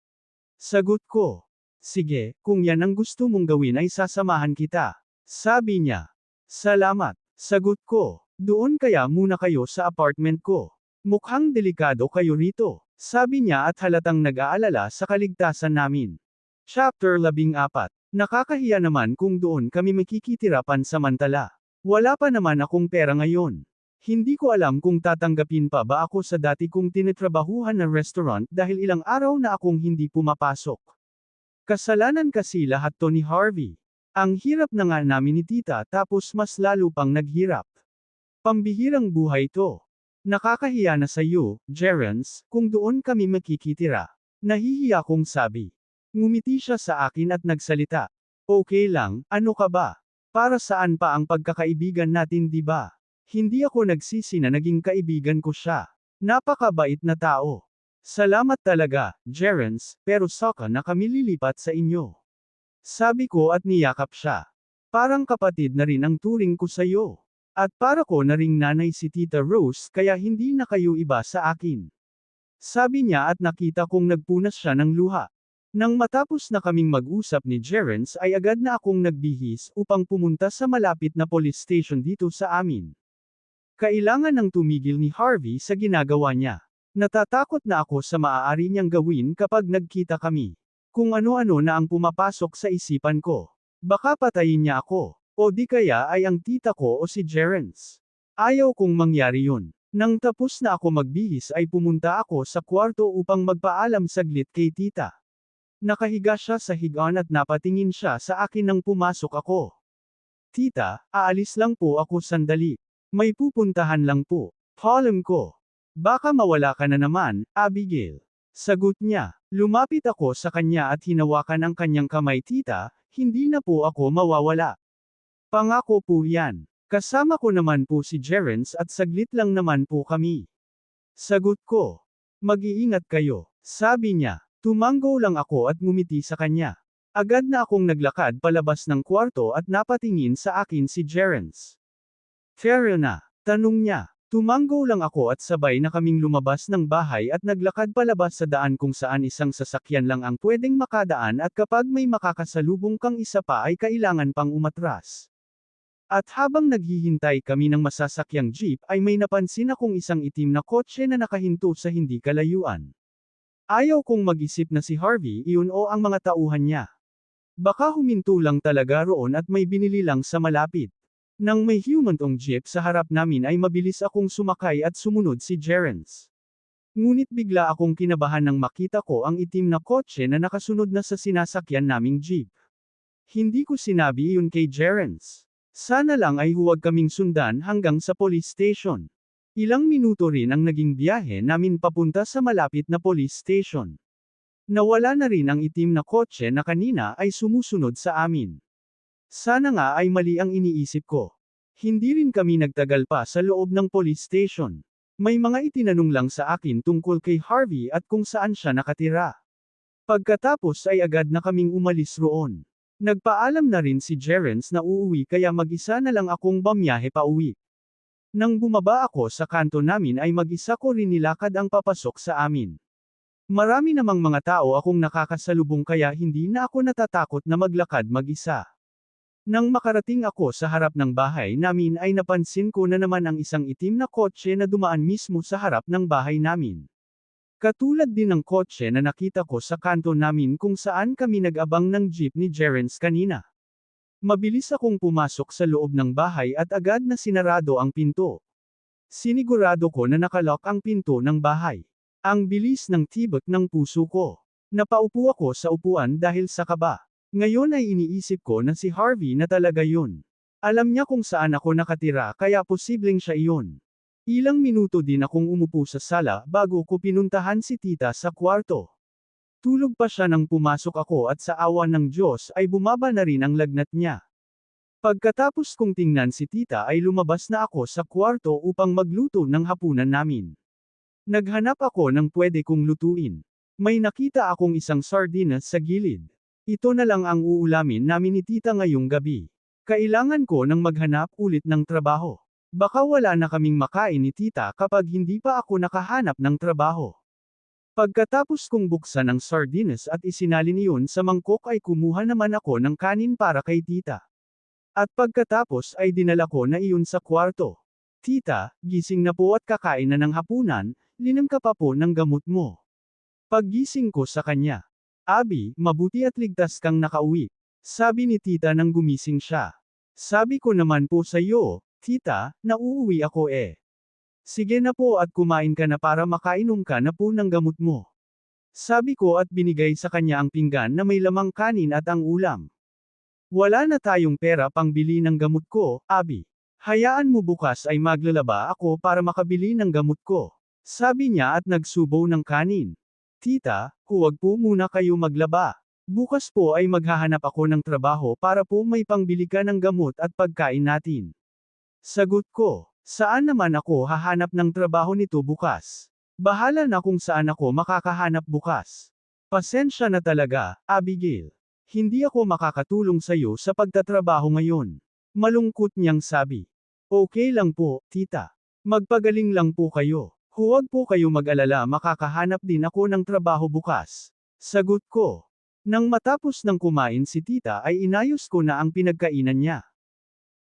Sagot ko. Sige, kung yan ang gusto mong gawin ay sasamahan kita. Sabi niya. Salamat. Sagot ko. Doon kaya muna kayo sa apartment ko. Mukhang delikado kayo rito. Sabi niya at halatang nag-aalala sa kaligtasan namin. Chapter 14. Nakakahiya naman kung doon kami makikitira pansamantala. Wala pa naman akong pera ngayon. Hindi ko alam kung tatanggapin pa ba ako sa dati kong tinitrabahuhan na restaurant dahil ilang araw na akong hindi pumapasok. Kasalanan kasi lahat to ni Harvey. Ang hirap na nga namin ni Tita tapos mas lalo pang naghirap. Pambihirang buhay to. Nakakahiya na sa iyo, Jerence, kung doon kami makikitira. Nahihiya kong sabi. Ngumiti siya sa akin at nagsalita. Okay lang, ano ka ba? Para saan pa ang pagkakaibigan natin, di ba? Hindi ako nagsisi na naging kaibigan ko siya. Napakabait na tao. Salamat talaga, Jerence, pero saka na kami lilipat sa inyo. Sabi ko at niyakap siya. Parang kapatid na rin ang turing ko sa iyo. At para ko na ring nanay si Tita Rose kaya hindi na kayo iba sa akin. Sabi niya at nakita kong nagpunas siya ng luha. Nang matapos na kaming mag-usap ni Jerence ay agad na akong nagbihis upang pumunta sa malapit na police station dito sa amin. Kailangan nang tumigil ni Harvey sa ginagawa niya. Natatakot na ako sa maaari niyang gawin kapag nagkita kami. Kung ano-ano na ang pumapasok sa isipan ko. Baka patayin niya ako. O di kaya ay ang tita ko o si Jerence. Ayaw kong mangyari yun. Nang tapos na ako magbihis ay pumunta ako sa kwarto upang magpaalam saglit kay tita. Nakahiga siya sa higaan at napatingin siya sa akin nang pumasok ako. Tita, aalis lang po ako sandali. May pupuntahan lang po. Alam ko. Baka mawala ka na naman, Abigail. Sagot niya. Lumapit ako sa kanya at hinawakan ang kanyang kamay. Tita, hindi na po ako mawawala. Pangako po yan. Kasama ko naman po si Jerence at saglit lang naman po kami. Sagot ko. Mag-iingat kayo. Sabi niya. Tumanggo lang ako at ngumiti sa kanya. Agad na akong naglakad palabas ng kwarto at napatingin sa akin si Jerence. Tara na. Tanong niya. Tumanggo lang ako at sabay na kaming lumabas ng bahay at naglakad palabas sa daan kung saan isang sasakyan lang ang pwedeng makadaan at kapag may makakasalubong kang isa pa ay kailangan pang umatras. At habang naghihintay kami ng masasakyang jeep ay may napansin akong isang itim na kotse na nakahinto sa hindi kalayuan. Ayaw kong mag-isip na si Harvey iyon o ang mga tauhan niya. Baka huminto lang talaga roon at may binili lang sa malapit. Nang may humantong jeep sa harap namin ay mabilis akong sumakay at sumunod si Jerence. Ngunit bigla akong kinabahan nang makita ko ang itim na kotse na nakasunod na sa sinasakyan naming jeep. Hindi ko sinabi iyon kay Jerence. Sana lang ay huwag kaming sundan hanggang sa police station. Ilang minuto rin ang naging biyahe namin papunta sa malapit na police station. Nawala na rin ang itim na kotse na kanina ay sumusunod sa amin. Sana nga ay mali ang iniisip ko. Hindi rin kami nagtagal pa sa loob ng police station. May mga itinanong lang sa akin tungkol kay Harvey at kung saan siya nakatira. Pagkatapos ay agad na kaming umalis roon. Nagpaalam na rin si Jerence na uuwi kaya mag-isa na lang akong bamiyahe pa uwi. Nang bumaba ako sa kanto namin ay mag-isa ko rin nilakad ang papasok sa amin. Marami namang mga tao akong nakakasalubong kaya hindi na ako natatakot na maglakad mag-isa. Nang makarating ako sa harap ng bahay namin ay napansin ko na naman ang isang itim na kotse na dumaan mismo sa harap ng bahay namin. Katulad din ng kotse na nakita ko sa kanto namin kung saan kami nag-abang ng jeep ni Jerence kanina. Mabilis akong pumasok sa loob ng bahay at agad na sinarado ang pinto. Sinigurado ko na nakalock ang pinto ng bahay. Ang bilis ng tibok ng puso ko. Napaupo ako sa upuan dahil sa kaba. Ngayon ay iniisip ko na si Harvey na talaga yun. Alam niya kung saan ako nakatira kaya posibleng siya iyon. Ilang minuto din akong umupo sa sala bago ko pinuntahan si tita sa kwarto. Tulog pa siya nang pumasok ako at sa awa ng Diyos ay bumaba na rin ang lagnat niya. Pagkatapos kong tingnan si tita ay lumabas na ako sa kwarto upang magluto ng hapunan namin. Naghanap ako ng pwede kong lutuin. May nakita akong isang sardinas sa gilid. Ito na lang ang uulamin namin ni tita ngayong gabi. Kailangan ko nang maghanap ulit ng trabaho. Baka wala na kaming makain ni tita kapag hindi pa ako nakahanap ng trabaho. Pagkatapos kong buksan ang sardinas at isinalin iyon sa mangkok ay kumuha naman ako ng kanin para kay tita. At pagkatapos ay dinala ko na iyon sa kwarto. Tita, gising na po at kakain na ng hapunan, linom ka pa po ng gamot mo. Paggising ko sa kanya. Abi, mabuti at ligtas kang nakauwi. Sabi ni tita nang gumising siya. Sabi ko naman po sa iyo, tita, nauuwi ako eh. Sige na po at kumain ka na para makainom ka na po ng gamot mo. Sabi ko at binigay sa kanya ang pinggan na may lamang kanin at ang ulam. Wala na tayong pera pang bili ng gamot ko, Abi. Hayaan mo bukas ay maglalaba ako para makabili ng gamot ko. Sabi niya at nagsubo ng kanin. Tita, huwag po muna kayo maglaba. Bukas po ay maghahanap ako ng trabaho para po may pangbili ka ng gamot at pagkain natin. Sagot ko, saan naman ako hahanap ng trabaho nito bukas? Bahala na kung saan ako makakahanap bukas. Pasensya na talaga, Abigail. Hindi ako makakatulong sa iyo sa pagtatrabaho ngayon. Malungkot niyang sabi. Okay lang po, tita. Magpagaling lang po kayo. Huwag po kayo mag-alala makakahanap din ako ng trabaho bukas. Sagot ko. Nang matapos ng kumain si tita ay inayos ko na ang pinagkainan niya.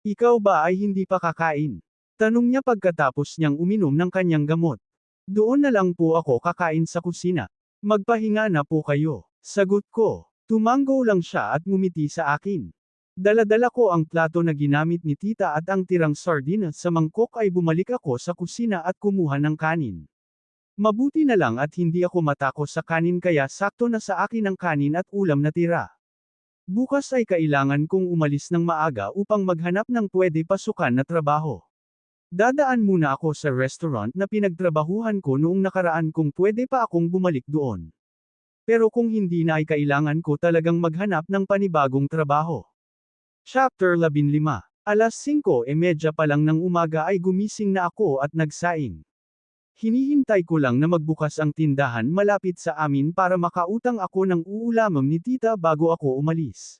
Ikaw ba ay hindi pa kakain? Tanong niya pagkatapos niyang uminom ng kanyang gamot. Doon na lang po ako kakain sa kusina. Magpahinga na po kayo. Sagot ko. Tumanggo lang siya at ngumiti sa akin. Daladala ko ang plato na ginamit ni tita at ang tirang sardinas sa mangkok ay bumalik ako sa kusina at kumuha ng kanin. Mabuti na lang at hindi ako matako sa kanin kaya sakto na sa akin ang kanin at ulam na tira. Bukas ay kailangan kong umalis ng maaga upang maghanap ng pwede pasukan na trabaho. Dadaan muna ako sa restaurant na pinagtrabahuhan ko noong nakaraan kung pwede pa akong bumalik doon. Pero kung hindi na ay kailangan ko talagang maghanap ng panibagong trabaho. Chapter 15. Alas 5:30 pa lang ng umaga ay gumising na ako at nagsaing. Hinihintay ko lang na magbukas ang tindahan malapit sa amin para makautang ako ng uulamam ni tita bago ako umalis.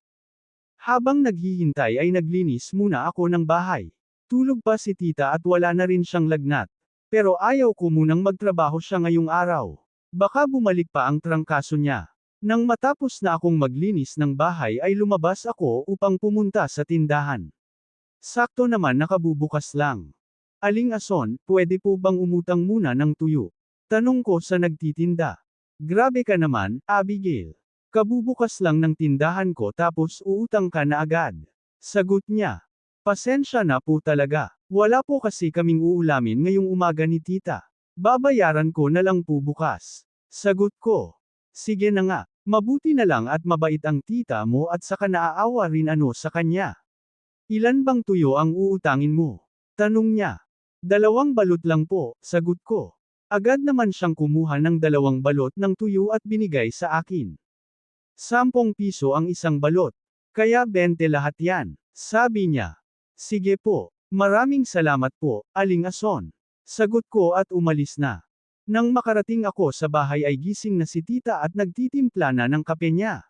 Habang naghihintay ay naglinis muna ako ng bahay. Tulog pa si tita at wala na rin siyang lagnat. Pero ayaw ko munang magtrabaho siya ngayong araw. Baka bumalik pa ang trangkaso niya. Nang matapos na akong maglinis ng bahay ay lumabas ako upang pumunta sa tindahan. Sakto naman nakabubukas lang. Aling Ason, pwede po bang umutang muna ng tuyo? Tanong ko sa nagtitinda. Grabe ka naman, Abigail. Kabubukas lang ng tindahan ko tapos uutang ka na agad. Sagot niya. Pasensya na po talaga. Wala po kasi kaming uulamin ngayong umaga ni tita. Babayaran ko na lang po bukas. Sagot ko. Sige na nga. Mabuti na lang at mabait ang tita mo at saka naaawa rin sa kanya. Ilan bang tuyo ang uutangin mo? Tanong niya. 2 balot lang po, sagot ko. Agad naman siyang kumuha ng 2 balot ng tuyo at binigay sa akin. 10 piso ang isang balot. Kaya 20 lahat yan, sabi niya. Sige po, maraming salamat po, Aling Ason. Sagot ko at umalis na. Nang makarating ako sa bahay ay gising na si tita at nagtitimpla na ng kape niya.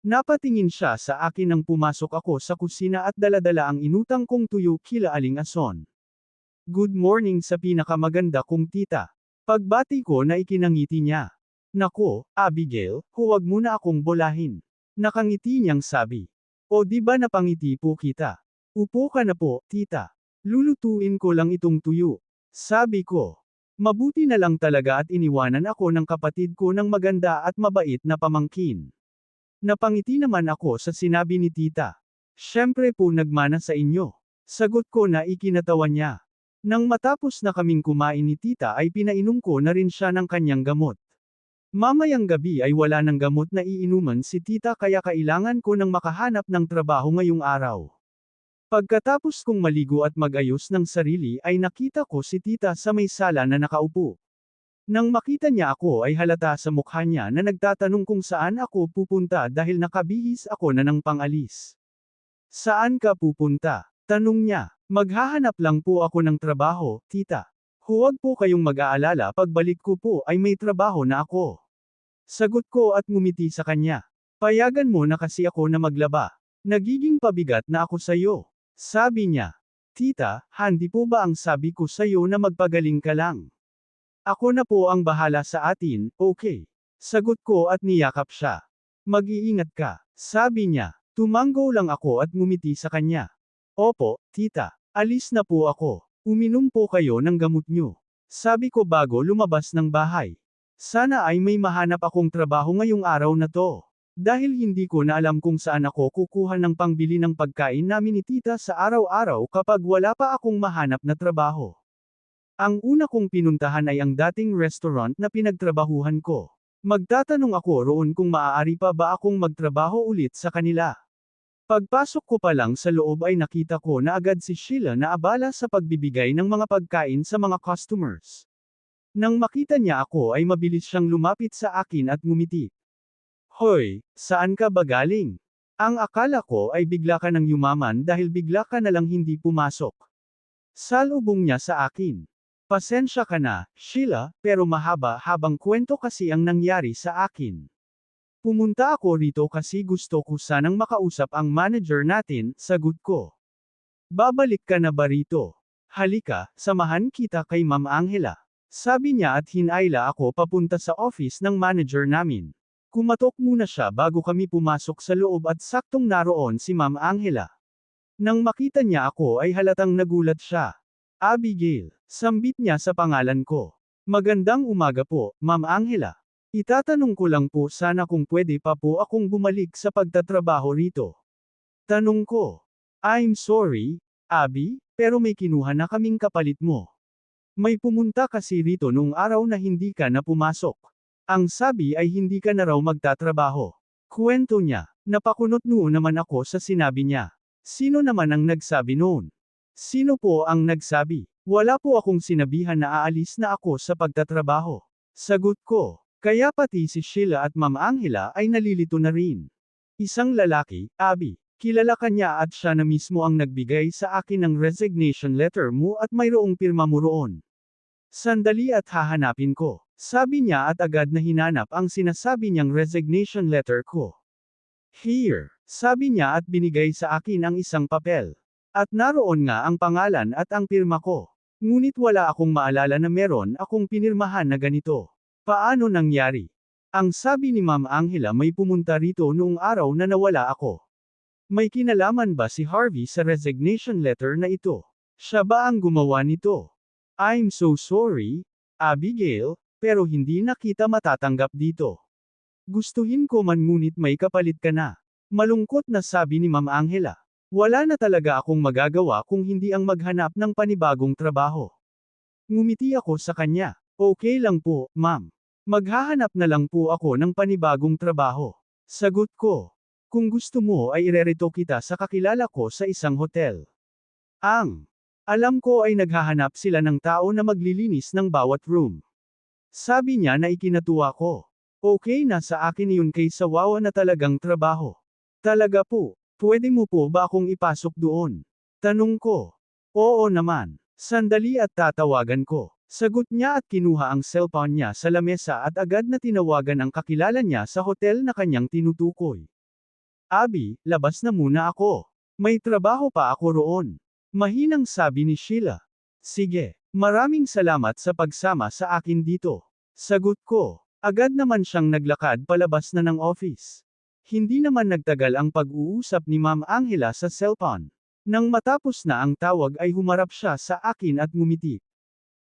Napatingin siya sa akin nang pumasok ako sa kusina at daladala ang inutang kong tuyo kila Aling Ason. Good morning sa pinakamaganda kong tita. Pagbati ko na ikinangiti niya. Nako, Abigail, huwag mo na akong bolahin. Nakangiti niyang sabi. O di ba napangiti po kita? Upo ka na po, tita. Lulutuin ko lang itong tuyo. Sabi ko. Mabuti na lang talaga at iniwanan ako ng kapatid ko ng maganda at mabait na pamangkin. Napangiti naman ako sa sinabi ni tita. Siyempre po nagmana sa inyo. Sagot ko na ikinatawa niya. Nang matapos na kaming kumain ni tita ay pinainom ko na rin siya ng kanyang gamot. Mamayang gabi ay wala ng gamot na iinuman si tita kaya kailangan ko nang makahanap ng trabaho ngayong araw. Pagkatapos kong maligo at magayos ng sarili ay nakita ko si tita sa may sala na nakaupo. Nang makita niya ako ay halata sa mukha niya na nagtatanong kung saan ako pupunta dahil nakabihis ako na ng pangalis. Saan ka pupunta? Tanong niya. Maghahanap lang po ako ng trabaho, tita. Huwag po kayong mag-aalala pagbalik ko po ay may trabaho na ako. Sagot ko at ngumiti sa kanya. Payagan mo na kasi ako na maglaba. Nagiging pabigat na ako sayo. Sabi niya. Tita, handi po ba ang sabi ko sayo na magpagaling ka lang? Ako na po ang bahala sa atin, okay. Sagot ko at niyakap siya. Mag-iingat ka, sabi niya. Tumanggo lang ako at ngumiti sa kanya. Opo, tita, alis na po ako. Uminom po kayo ng gamot nyo. Sabi ko bago lumabas ng bahay. Sana ay may mahanap akong trabaho ngayong araw na to. Dahil hindi ko na alam kung saan ako kukuha ng pangbili ng pagkain namin ni tita sa araw-araw kapag wala pa akong mahanap na trabaho. Ang una kong pinuntahan ay ang dating restaurant na pinagtrabahuhan ko. Magtatanong ako roon kung maaari pa ba akong magtrabaho ulit sa kanila. Pagpasok ko pa lang sa loob ay nakita ko na agad si Sheila na abala sa pagbibigay ng mga pagkain sa mga customers. Nang makita niya ako ay mabilis siyang lumapit sa akin at ngumiti. Hoy, saan ka ba galing? Ang akala ko ay bigla ka nang yumaman dahil bigla ka na lang hindi pumasok. Salubong niya sa akin. Pasensya ka na, Sheila, pero mahaba-habang kwento kasi ang nangyari sa akin. Pumunta ako rito kasi gusto ko sanang makausap ang manager natin, sagot ko. Babalik ka na ba rito? Halika, samahan kita kay Ma'am Angela. Sabi niya at hinayla ako papunta sa office ng manager namin. Kumatok muna siya bago kami pumasok sa loob at saktong naroon si Ma'am Angela. Nang makita niya ako ay halatang nagulat siya. Abigail, sambit niya sa pangalan ko. Magandang umaga po, Ma'am Angela. Itatanong ko lang po sana kung pwede pa po akong bumalik sa pagtatrabaho rito. Tanong ko. I'm sorry, Abby, pero may kinuha na kaming kapalit mo. May pumunta kasi rito noong araw na hindi ka na pumasok. Ang sabi ay hindi ka na raw magtatrabaho. Kwento niya. Napakunot noon naman ako sa sinabi niya. Sino naman ang nagsabi noon? Sino po ang nagsabi? Wala po akong sinabihan na aalis na ako sa pagtatrabaho. Sagot ko. Kaya pati si Sheila at Ma'am Angela ay nalilito na rin. Isang lalaki, Abby. Kilala ka niya at siya na mismo ang nagbigay sa akin ng resignation letter mo at mayroong pirma mo roon. Sandali at hahanapin ko. Sabi niya at agad na hinanap ang sinasabi niyang resignation letter ko. Here, sabi niya at binigay sa akin ang isang papel. At naroon nga ang pangalan at ang pirma ko. Ngunit wala akong maalala na meron akong pinirmahan na ganito. Paano nangyari? Ang sabi ni Ma'am Angela may pumunta rito noong araw na nawala ako. May kinalaman ba si Harvey sa resignation letter na ito? Siya ba ang gumawa nito? I'm so sorry, Abigail, pero hindi na kita matatanggap dito. Gustuhin ko man ngunit may kapalit ka na. Malungkot na sabi ni Ma'am Angela. Wala na talaga akong magagawa kung hindi ang maghanap ng panibagong trabaho. Ngumiti ako sa kanya. Okay lang po, ma'am. Maghahanap na lang po ako ng panibagong trabaho. Sagot ko. Kung gusto mo ay irerito kita sa kakilala ko sa isang hotel. Alam ko ay naghahanap sila ng tao na maglilinis ng bawat room. Sabi niya na ikinatuwa ko. Okay na sa akin yun kaysa wawa na talagang trabaho. Talaga po, pwede mo po ba akong ipasok doon? Tanong ko. Oo naman. Sandali at tatawagan ko. Sagot niya at kinuha ang cellphone niya sa lamesa at agad na tinawagan ang kakilala niya sa hotel na kanyang tinutukoy. Abby, labas na muna ako. May trabaho pa ako roon. Mahinang sabi ni Sheila. Sige, maraming salamat sa pagsama sa akin dito. Sagot ko. Agad naman siyang naglakad palabas na ng office. Hindi naman nagtagal ang pag-uusap ni Ma'am Angela sa cellphone. Nang matapos na ang tawag ay humarap siya sa akin at ngumiti.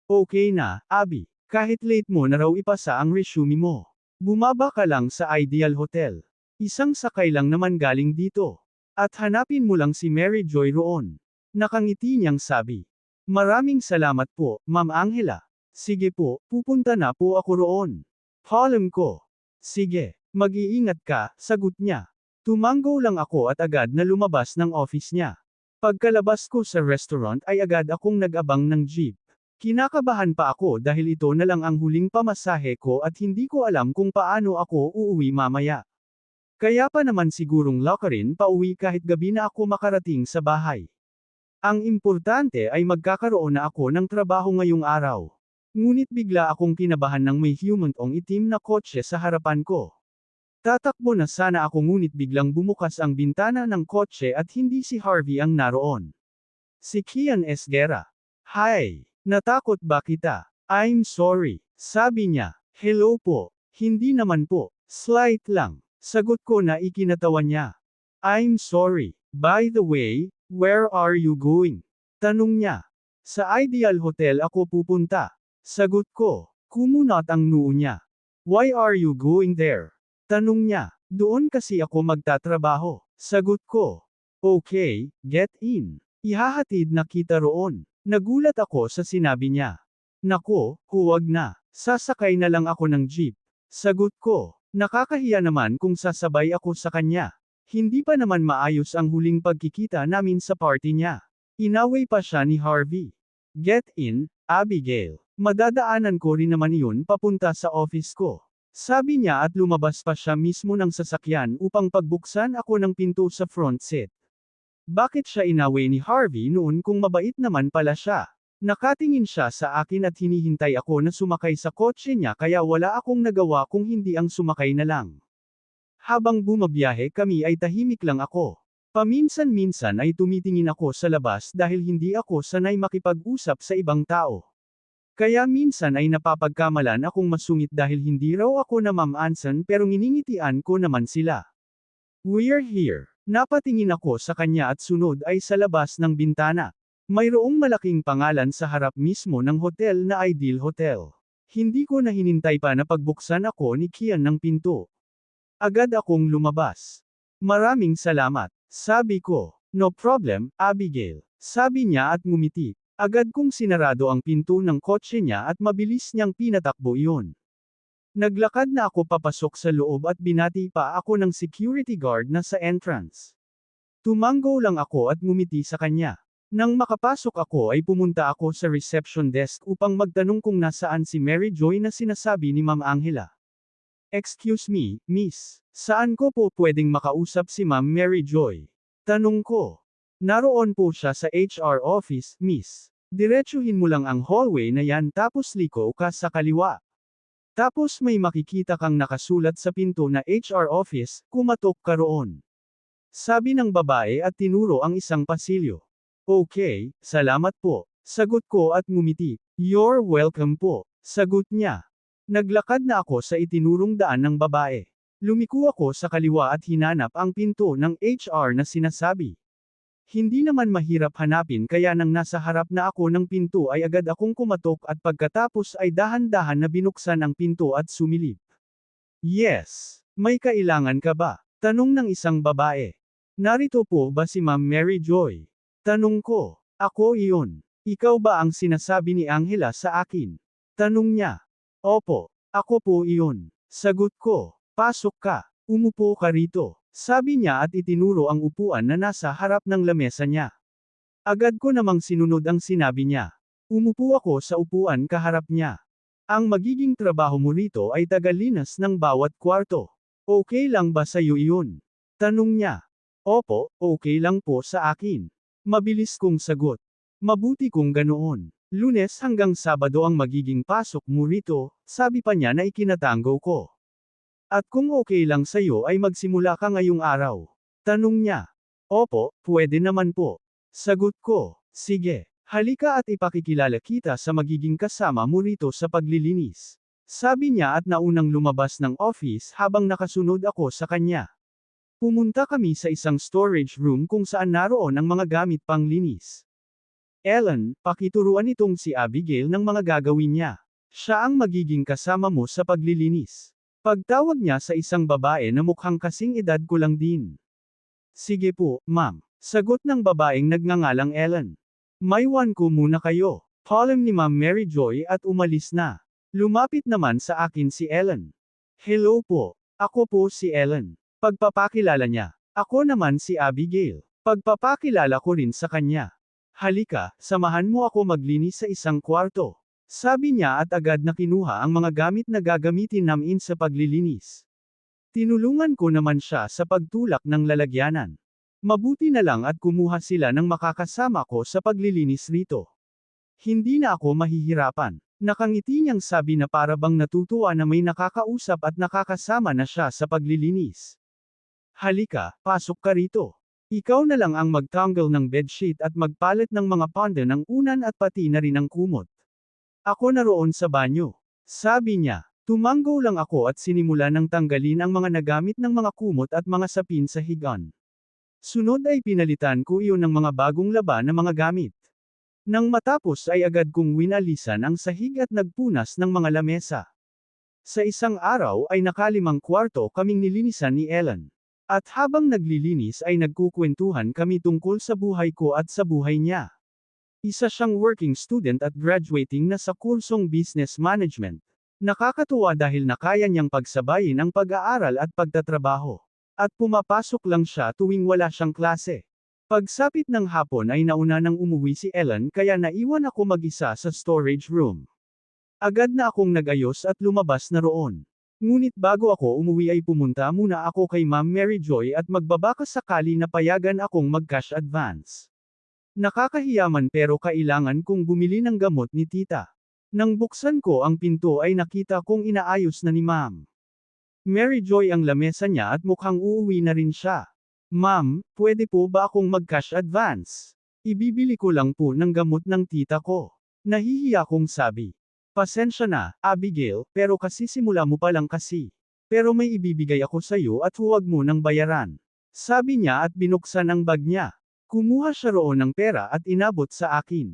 Okay na, Abby. Kahit late mo na raw ipasa ang resume mo. Bumaba ka lang sa Ideal Hotel. Isang sakay lang naman galing dito. At hanapin mo lang si Mary Joy roon. Nakangiti niyang sabi. Maraming salamat po, Ma'am Angela. Sige po, pupunta na po ako roon. Paalam ko. Sige, mag-iingat ka, sagot niya. Tumango lang ako at agad na lumabas ng office niya. Pagkalabas ko sa restaurant ay agad akong nag-abang ng jeep. Kinakabahan pa ako dahil ito na lang ang huling pamasahe ko at hindi ko alam kung paano ako uuwi mamaya. Kaya pa naman sigurong lakarin pauwi kahit gabi na ako makarating sa bahay. Ang importante ay magkakaroon na ako ng trabaho ngayong araw. Ngunit bigla akong kinabahan ng may humantong itim na kotse sa harapan ko. Tatakbo na sana ako ngunit biglang bumukas ang bintana ng kotse at hindi si Harvey ang naroon. Si Kian Esguerra. Hi! Natakot ba kita? I'm sorry. Sabi niya. Hello po. Hindi naman po. Slight lang. Sagot ko na ikinatawa niya. I'm sorry. By the way, where are you going? Tanong niya. Sa Ideal Hotel ako pupunta. Sagot ko. Kumunat ang noo niya. Why are you going there? Tanong niya. Doon kasi ako magtatrabaho. Sagot ko. Okay, get in. Ihahatid na kita roon. Nagulat ako sa sinabi niya. Nako, huwag na. Sasakay na lang ako ng jeep. Sagot ko. Nakakahiya naman kung sasabay ako sa kanya. Hindi pa naman maayos ang huling pagkikita namin sa party niya. Inaway pa siya ni Harvey. Get in, Abigail. Madadaanan ko rin naman iyon papunta sa office ko. Sabi niya at lumabas pa siya mismo ng sasakyan upang pagbuksan ako ng pinto sa front seat. Bakit siya inaway ni Harvey noon kung mabait naman pala siya? Nakatingin siya sa akin at hinihintay ako na sumakay sa kotse niya kaya wala akong nagawa kung hindi ang sumakay na lang. Habang bumabiyahe kami ay tahimik lang ako. Paminsan-minsan ay tumitingin ako sa labas dahil hindi ako sanay makipag-usap sa ibang tao. Kaya minsan ay napapagkamalan akong masungit dahil hindi raw ako namamaansan pero nginingitian ko naman sila. We're here. Napatingin ako sa kanya at sunod ay sa labas ng bintana. Mayroong malaking pangalan sa harap mismo ng hotel na Ideal Hotel. Hindi ko na hinintay pa na pagbuksan ako ni Kian ng pinto. Agad akong lumabas. Maraming salamat. Sabi ko. No problem, Abigail. Sabi niya at ngumiti. Agad kong sinarado ang pinto ng kotse niya at mabilis niyang pinatakbo iyon. Naglakad na ako papasok sa loob at binati pa ako ng security guard na sa entrance. Tumango lang ako at ngumiti sa kanya. Nang makapasok ako ay pumunta ako sa reception desk upang magtanong kung nasaan si Mary Joy na sinasabi ni Ma'am Angela. Excuse me, miss. Saan ko po pwedeng makausap si Ma'am Mary Joy? Tanong ko. Naroon po siya sa HR office, miss. Diretsuhin mo lang ang hallway na yan tapos liko ka sa kaliwa. Tapos may makikita kang nakasulat sa pinto na HR office, kumatok ka roon. Sabi ng babae at tinuro ang isang pasilyo. Okay, salamat po. Sagot ko at ngumiti. You're welcome po. Sagot niya. Naglakad na ako sa itinurong daan ng babae. Lumiko ako sa kaliwa at hinanap ang pinto ng HR na sinasabi. Hindi naman mahirap hanapin kaya nang nasa harap na ako ng pinto ay agad akong kumatok at pagkatapos ay dahan-dahan na binuksan ang pinto at sumilip. Yes. May kailangan ka ba? Tanong ng isang babae. Narito po ba si Ma'am Mary Joy? Tanong ko. Ako iyon. Ikaw ba ang sinasabi ni Angela sa akin? Tanong niya. Opo. Ako po iyon. Sagot ko. Pasok ka. Umupo ka rito. Sabi niya at itinuro ang upuan na nasa harap ng lamesa niya. Agad ko namang sinunod ang sinabi niya. Umupo ako sa upuan kaharap niya. Ang magiging trabaho mo rito ay tagalinas ng bawat kwarto. Okay lang ba sa iyo iyon? Tanong niya. Opo, okay lang po sa akin. Mabilis kong sagot. Mabuti kung ganoon. Lunes hanggang Sabado ang magiging pasok mo rito, sabi pa niya na ikinatango ko. At kung okay lang sa iyo ay magsimula ka ngayong araw. Tanong niya. Opo, pwede naman po. Sagot ko. Sige. Halika at ipakikilala kita sa magiging kasama mo rito sa paglilinis. Sabi niya at naunang lumabas ng office habang nakasunod ako sa kanya. Pumunta kami sa isang storage room kung saan naroon ang mga gamit panglinis. Ellen, pakituruan itong si Abigail ng mga gagawin niya. Siya ang magiging kasama mo sa paglilinis. Pagtawag niya sa isang babae na mukhang kasing edad ko lang din. Sige po, ma'am. Sagot ng babaeng nagngangalang Ellen. Maiwan ko muna kayo. Palem ni Ma'am Mary Joy at umalis na. Lumapit naman sa akin si Ellen. Hello po. Ako po si Ellen. Pagpapakilala niya. Ako naman si Abigail. Pagpapakilala ko rin sa kanya. Halika, samahan mo ako maglinis sa isang kwarto. Sabi niya at agad na kinuha ang mga gamit na gagamitin namin sa paglilinis. Tinulungan ko naman siya sa pagtulak ng lalagyanan. Mabuti na lang at kumuha sila ng makakasama ko sa paglilinis rito. Hindi na ako mahihirapan. Nakangiti niyang sabi na para bang natutuwa na may nakakausap at nakakasama na siya sa paglilinis. Halika, pasok ka rito. Ikaw na lang ang magtanggal ng bedsheet at magpalit ng mga panda ng unan at pati na rin ang kumot. Ako naroon sa banyo. Sabi niya. Tumanggo lang ako at sinimula ng tanggalin ang mga nagamit ng mga kumot at mga sapin sa higaan. Sunod ay pinalitan ko iyon ng mga bagong laba na mga gamit. Nang matapos ay agad kong winalisan ang sahig at nagpunas ng mga lamesa. Sa isang araw ay nakalimang kwarto kaming nilinisan ni Ellen. At habang naglilinis ay nagkukwentuhan kami tungkol sa buhay ko at sa buhay niya. Isa siyang working student at graduating na sa kursong business management. Nakakatuwa dahil nakaya niyang pagsabayin ang pag-aaral at pagtatrabaho. At pumapasok lang siya tuwing wala siyang klase. Pagsapit ng hapon ay nauna nang umuwi si Ellen kaya naiwan ako mag-isa sa storage room. Agad na akong nag-ayos at lumabas na roon. Ngunit bago ako umuwi ay pumunta muna ako kay Ma'am Mary Joy at magbabaka sakali na payagan akong mag-cash advance. Nakakahiyaman pero kailangan kong bumili ng gamot ni tita. Nang buksan ko ang pinto ay nakita kong inaayos na ni Ma'am Mary Joy ang lamesa niya at mukhang uuwi na rin siya. Ma'am, pwede po ba akong mag-cash advance? Ibibili ko lang po ng gamot ng tita ko. Nahihiya kong sabi. Pasensya na, Abigail, pero kasi simula mo pa lang kasi. Pero may ibibigay ako sa iyo at huwag mo nang bayaran. Sabi niya at binuksan ang bag niya. Kumuha siya roon ng pera at inabot sa akin.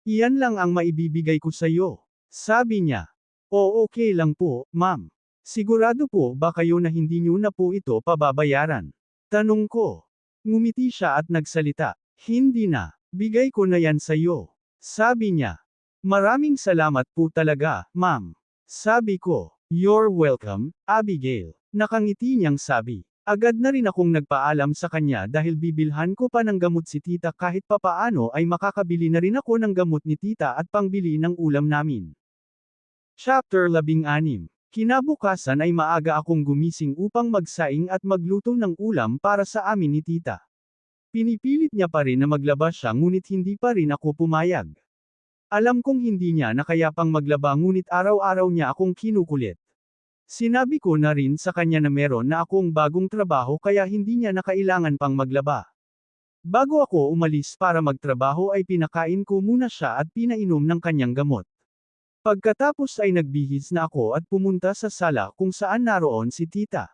Iyan lang ang maibibigay ko sa iyo. Sabi niya. O okay lang po, ma'am. Sigurado po ba kayo na hindi niyo na po ito pababayaran? Tanong ko. Ngumiti siya at nagsalita. Hindi na. Bigay ko na yan sa iyo. Sabi niya. Maraming salamat po talaga, ma'am. Sabi ko. You're welcome, Abigail. Nakangiti niyang sabi. Agad na rin akong nagpaalam sa kanya dahil bibilhan ko pa ng gamot si tita kahit papaano ay makakabili na rin ako ng gamot ni tita at pangbili ng ulam namin. Chapter 16. Kinabukasan ay maaga akong gumising upang magsaing at magluto ng ulam para sa amin ni tita. Pinipilit niya pa rin na maglaba siya ngunit hindi pa rin ako pumayag. Alam kong hindi niya na kaya pang maglaba ngunit araw-araw niya akong kinukulit. Sinabi ko na rin sa kanya na meron na akong bagong trabaho kaya hindi niya na kailangan pang maglaba. Bago ako umalis para magtrabaho ay pinakain ko muna siya at pinainom ng kanyang gamot. Pagkatapos ay nagbihis na ako at pumunta sa sala kung saan naroon si tita.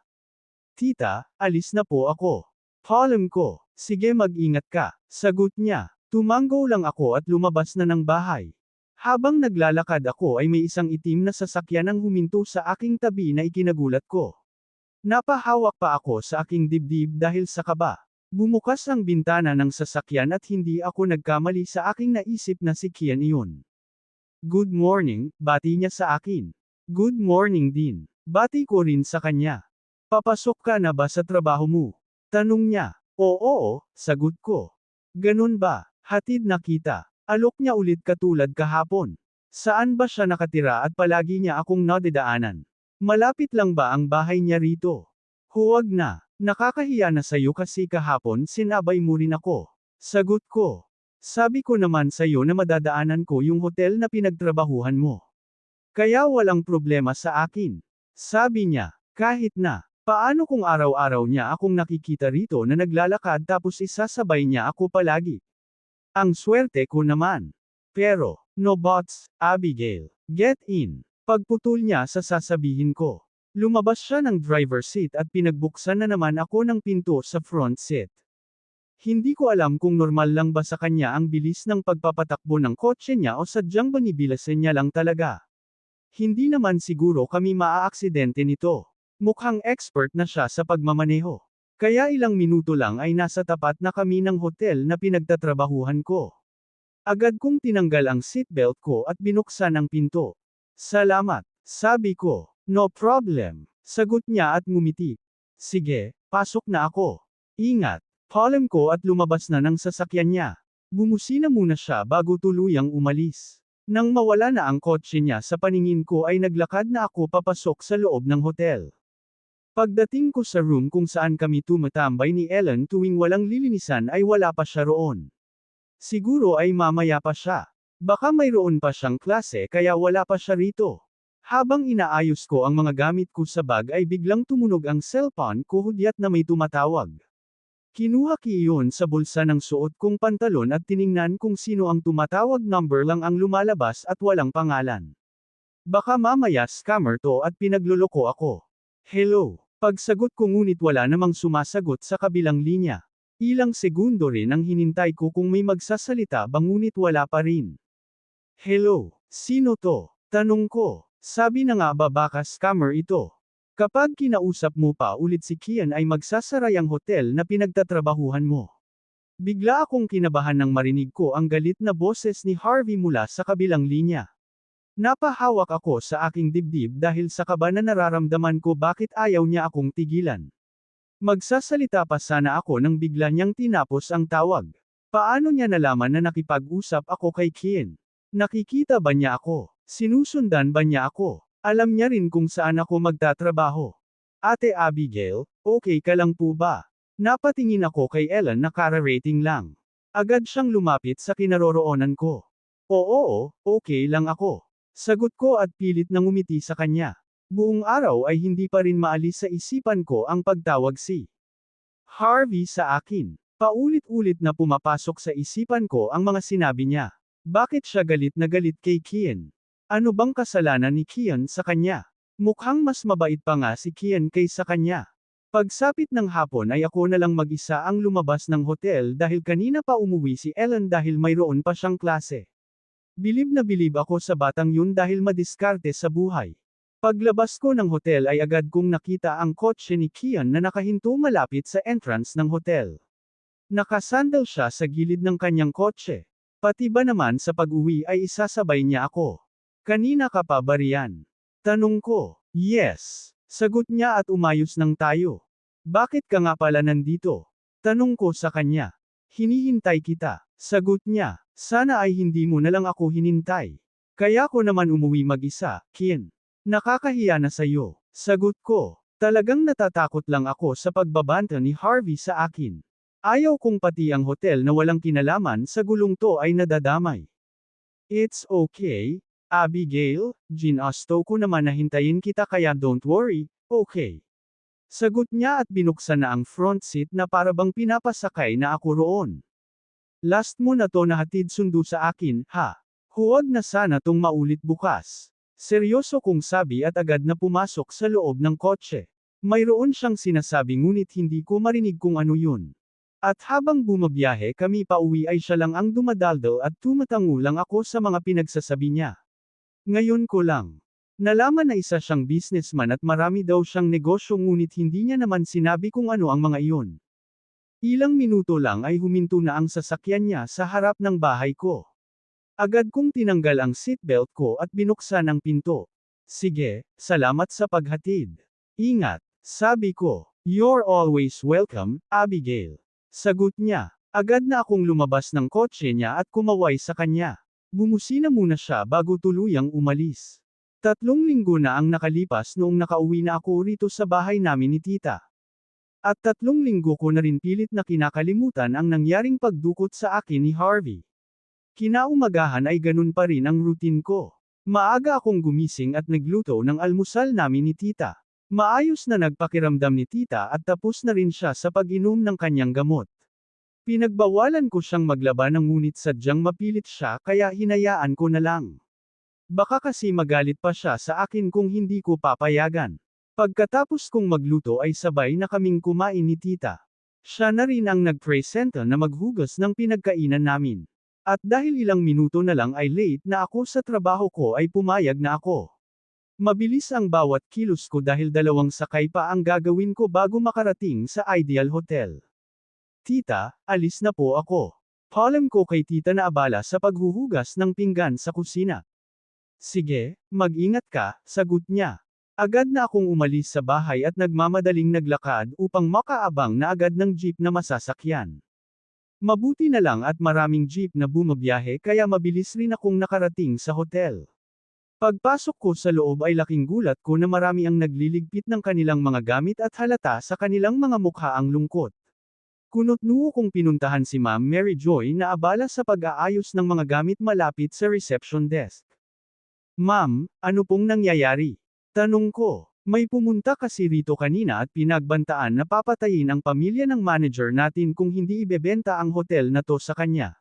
Tita, alis na po ako. Paalam ko. Sige mag-ingat ka. Sagot niya. Tumanggo lang ako at lumabas na ng bahay. Habang naglalakad ako ay may isang itim na sasakyan ang huminto sa aking tabi na ikinagulat ko. Napahawak pa ako sa aking dibdib dahil sa kaba. Bumukas ang bintana ng sasakyan at hindi ako nagkamali sa aking naisip na si Kian iyon. Good morning, bati niya sa akin. Good morning din. Bati ko rin sa kanya. Papasok ka na ba sa trabaho mo? Tanong niya. Oo, sagot ko. Ganun ba? Hatid na kita. Alok niya ulit katulad kahapon. Saan ba siya nakatira at palagi niya akong nadadaanan? Malapit lang ba ang bahay niya rito? Huwag na. Nakakahiya na sa'yo kasi kahapon sinabay mo rin ako. Sagot ko. Sabi ko naman sa'yo na madadaanan ko yung hotel na pinagtrabahuhan mo. Kaya walang problema sa akin. Sabi niya, kahit na. Paano kung araw-araw niya akong nakikita rito na naglalakad tapos isasabay niya ako palagi? Ang swerte ko naman. Pero, no buts, Abigail. Get in. Pagputol niya sa sasabihin ko. Lumabas siya ng driver seat at pinagbuksan na naman ako ng pinto sa front seat. Hindi ko alam kung normal lang ba sa kanya ang bilis ng pagpapatakbo ng kotse niya o sadyang banibilasan niya lang talaga. Hindi naman siguro kami maaaksidente nito. Mukhang expert na siya sa pagmamaneho. Kaya ilang minuto lang ay nasa tapat na kami ng hotel na pinagtatrabahuhan ko. Agad kong tinanggal ang seatbelt ko at binuksan ang pinto. Salamat, sabi ko. No problem, sagot niya at ngumiti. Sige, pasok na ako. Ingat, paalam ko at lumabas na ng sasakyan niya. Bumusina muna siya bago tuluyang umalis. Nang mawala na ang kotse niya sa paningin ko ay naglakad na ako papasok sa loob ng hotel. Pagdating ko sa room kung saan kami tumatambay ni Ellen tuwing walang lilinisan ay wala pa siya roon. Siguro ay mamaya pa siya. Baka mayroon pa siyang klase kaya wala pa siya rito. Habang inaayos ko ang mga gamit ko sa bag ay biglang tumunog ang cellphone ko hudyat na may tumatawag. Kinuha ko iyon sa bulsa ng suot kong pantalon at tiningnan kung sino ang tumatawag, number lang ang lumalabas at walang pangalan. Baka mamaya scammer to at pinagloloko ako. Hello. Pagsagot ko ngunit wala namang sumasagot sa kabilang linya. Ilang segundo rin ang hinintay ko kung may magsasalita ba ngunit wala pa rin. Hello, sino to? Tanong ko. Sabi na nga ba baka scammer ito? Kapag kinausap mo pa ulit si Kian ay magsasaray ang hotel na pinagtatrabahuhan mo. Bigla akong kinabahan nang marinig ko ang galit na boses ni Harvey mula sa kabilang linya. Napahawak ako sa aking dibdib dahil sa kaba na nararamdaman ko bakit ayaw niya akong tigilan. Magsasalita pa sana ako nang bigla niyang tinapos ang tawag. Paano niya nalaman na nakipag-usap ako kay Kian? Nakikita ba niya ako? Sinusundan ba niya ako? Alam niya rin kung saan ako magtatrabaho. Ate Abigail, okay ka lang po ba? Napatingin ako kay Ellen na kararating lang. Agad siyang lumapit sa kinaroroonan ko. Oo, okay lang ako. Sagot ko at pilit na ngumiti sa kanya. Buong araw ay hindi pa rin maalis sa isipan ko ang pagtawag si Harvey sa akin. Paulit-ulit na pumapasok sa isipan ko ang mga sinabi niya. Bakit siya galit na galit kay Kian? Ano bang kasalanan ni Kian sa kanya? Mukhang mas mabait pa nga si Kian kaysa kanya. Pagsapit ng hapon ay ako na lang mag-isa ang lumabas ng hotel dahil kanina pa umuwi si Ellen dahil mayroon pa siyang klase. Bilib na bilib ako sa batang yun dahil madiskarte sa buhay. Paglabas ko ng hotel ay agad kong nakita ang kotse ni Kian na nakahinto malapit sa entrance ng hotel. Nakasandal siya sa gilid ng kanyang kotse. Pati ba naman sa pag-uwi ay isasabay niya ako? Kanina ka pa ba riyan? Tanong ko. Yes. Sagot niya at umayos nang tayo. Bakit ka nga pala nandito? Tanong ko sa kanya. Hinihintay kita. Sagot niya. Sana ay hindi mo na lang ako hinintay. Kaya ko naman umuwi mag-isa, Kian. Nakakahiya na sa'yo. Sagot ko. Talagang natatakot lang ako sa pagbabanta ni Harvey sa akin. Ayaw kong pati ang hotel na walang kinalaman sa gulong to ay nadadamay. It's okay, Abigail, ginasto ko naman na hintayin kita kaya don't worry, okay. Sagot niya at binuksan na ang front seat na para bang pinapasakay na ako roon. Last mo na to na hatid sundo sa akin, ha? Huwag na sana tong maulit bukas. Seryoso kong sabi at agad na pumasok sa loob ng kotse. Mayroon siyang sinasabi ngunit hindi ko marinig kung ano yun. At habang bumabiyahe kami pauwi ay siya lang ang dumadaldal at tumatango lang ako sa mga pinagsasabi niya. Ngayon ko lang nalaman na isa siyang businessman at marami daw siyang negosyo ngunit hindi niya naman sinabi kung ano ang mga iyon. Ilang minuto lang ay huminto na ang sasakyan niya sa harap ng bahay ko. Agad kong tinanggal ang seatbelt ko at binuksan ang pinto. Sige, salamat sa paghatid. Ingat, sabi ko. You're always welcome, Abigail. Sagot niya. Agad na akong lumabas ng kotse niya at kumaway sa kanya. Bumusina muna siya bago tuluyang umalis. 3 linggo na ang nakalipas noong nakauwi na ako rito sa bahay namin ni tita. At 3 linggo ko na rin pilit na kinakalimutan ang nangyaring pagdukot sa akin ni Harvey. Kinaumagahan ay ganun pa rin ang routine ko. Maaga akong gumising at nagluto ng almusal namin ni tita. Maayos na nagpakiramdam ni tita at tapos na rin siya sa pag-inom ng kanyang gamot. Pinagbawalan ko siyang maglaba ng ngunit sadyang mapilit siya kaya hinayaan ko na lang. Baka kasi magalit pa siya sa akin kung hindi ko papayagan. Pagkatapos kong magluto ay sabay na kaming kumain ni tita. Siya na rin ang nag-presenta na maghugas ng pinagkainan namin. At dahil ilang minuto na lang ay late na ako sa trabaho ko ay pumayag na ako. Mabilis ang bawat kilos ko dahil 2 sakay pa ang gagawin ko bago makarating sa Ideal Hotel. Tita, alis na po ako. Paalam ko kay tita na abala sa paghuhugas ng pinggan sa kusina. Sige, mag-ingat ka, sagot niya. Agad na akong umalis sa bahay at nagmamadaling naglakad upang makaabang na agad ng jeep na masasakyan. Mabuti na lang at maraming jeep na bumabiyahe kaya mabilis rin akong nakarating sa hotel. Pagpasok ko sa loob ay laking gulat ko na marami ang nagliligpit ng kanilang mga gamit at halata sa kanilang mga mukha ang lungkot. Kunot-nuo kong pinuntahan si Ma'am Mary Joy na abala sa pag-aayos ng mga gamit malapit sa reception desk. Ma'am, ano pong nangyayari? Tanong ko. May pumunta kasi rito kanina at pinagbantaan na papatayin ang pamilya ng manager natin kung hindi ibebenta ang hotel na to sa kanya.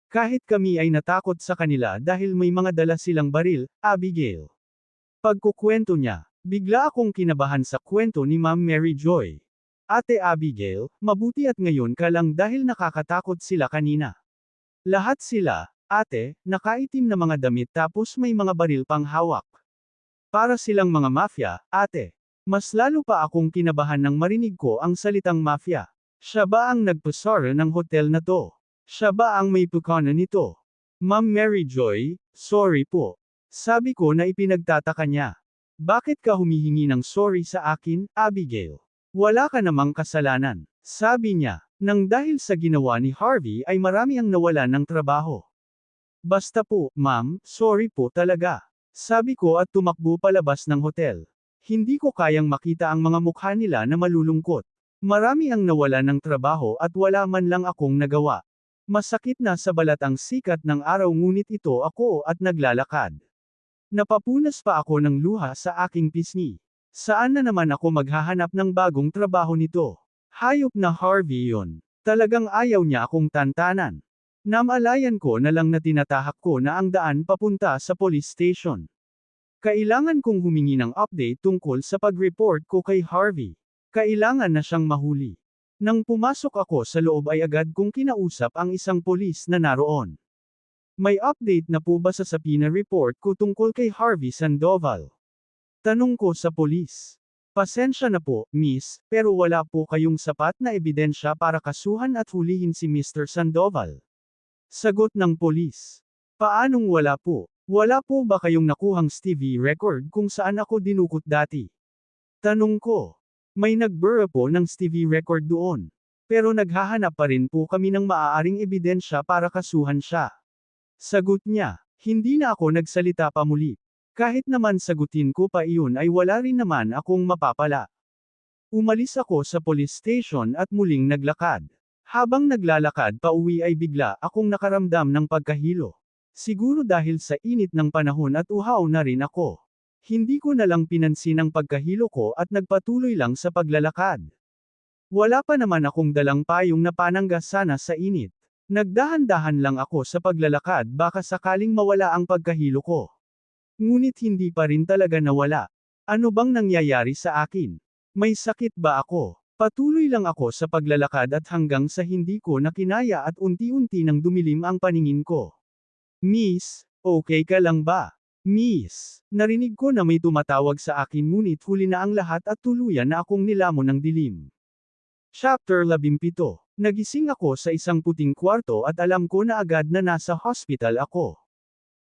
Kahit kami ay natakot sa kanila dahil may mga dala silang baril, Abigail. Pagkukwento niya, bigla akong kinabahan sa kwento ni Ma'am Mary Joy. Ate Abigail, mabuti at ngayon ka lang dahil nakakatakot sila kanina. Lahat sila, ate, nakaitim na mga damit tapos may mga baril pang hawak. Para silang mga mafia, ate. Mas lalo pa akong kinabahan nang marinig ko ang salitang mafia. Siya ba ang nagpasara ng hotel na to? Siya ba ang may pukana nito? Ma'am Mary Joy, sorry po. Sabi ko na ipinagtataka niya. Bakit ka humihingi ng sorry sa akin, Abigail? Wala ka namang kasalanan. Sabi niya, nang dahil sa ginawa ni Harvey ay marami ang nawalan ng trabaho. Basta po, ma'am, sorry po talaga. Sabi ko at tumakbo palabas ng hotel. Hindi ko kayang makita ang mga mukha nila na malulungkot. Marami ang nawalan ng trabaho at wala man lang akong nagawa. Masakit na sa balat ang sikat ng araw ngunit ito ako at naglalakad. Napapunas pa ako ng luha sa aking pisngi. Saan na naman ako maghahanap ng bagong trabaho nito? Hayop na Harvey yon. Talagang ayaw niya akong tantanan. Namalayan ko na lang na tinatahak ko na ang daan papunta sa police station. Kailangan kong humingi ng update tungkol sa pag-report ko kay Harvey. Kailangan na siyang mahuli. Nang pumasok ako sa loob ay agad kong kinausap ang isang polis na naroon. May update na po ba sa subpoena report ko tungkol kay Harvey Sandoval? Tanong ko sa polis. Pasensya na po, miss, pero wala po kayong sapat na ebidensya para kasuhan at hulihin si Mr. Sandoval. Sagot ng polis. Paanong wala po? Wala po ba kayong nakuhang TV record kung saan ako dinukot dati? Tanong ko. May nagbura po ng TV record doon. Pero naghahanap pa rin po kami ng maaaring ebidensya para kasuhan siya. Sagot niya. Hindi na ako nagsalita pa muli. Kahit naman sagutin ko pa iyon ay wala rin naman akong mapapala. Umalis ako sa police station at muling naglakad. Habang naglalakad pa uwi ay bigla akong nakaramdam ng pagkahilo. Siguro dahil sa init ng panahon at uhaw na rin ako. Hindi ko na lang pinansin ang pagkahilo ko at nagpatuloy lang sa paglalakad. Wala pa naman akong dalang payong na panangga sana sa init. Nagdahan-dahan lang ako sa paglalakad baka sakaling mawala ang pagkahilo ko. Ngunit hindi pa rin talaga nawala. Ano bang nangyayari sa akin? May sakit ba ako? Patuloy lang ako sa paglalakad at hanggang sa hindi ko na kinaya at unti-unti nang dumilim ang paningin ko. Miss, okay ka lang ba? Miss, narinig ko na may tumatawag sa akin ngunit huli na ang lahat at tuluyan na akong nilamon ng dilim. Chapter 17. Nagising ako sa isang puting kwarto at alam ko na agad na nasa hospital ako.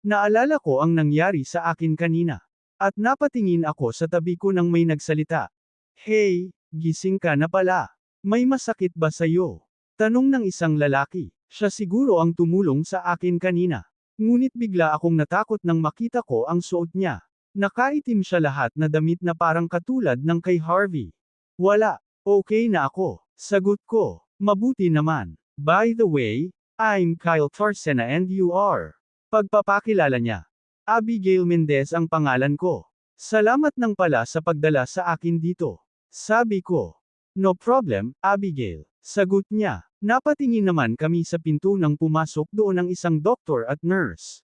Naalala ko ang nangyari sa akin kanina. At napatingin ako sa tabi ko nang may nagsalita. Hey, gising ka na pala. May masakit ba sa'yo? Tanong ng isang lalaki. Siya siguro ang tumulong sa akin kanina. Ngunit bigla akong natakot nang makita ko ang suot niya. Nakaitim siya lahat na damit na parang katulad ng kay Harvey. Wala, okay na ako. Sagot ko, mabuti naman. By the way, I'm Kyle Tarsena and you are. Pagpapakilala niya. Abigail Mendez ang pangalan ko. Salamat nang pala sa pagdala sa akin dito. Sabi ko. No problem, Abigail. Sagot niya. Napatingin naman kami sa pinto nang pumasok doon ang isang doktor at nurse.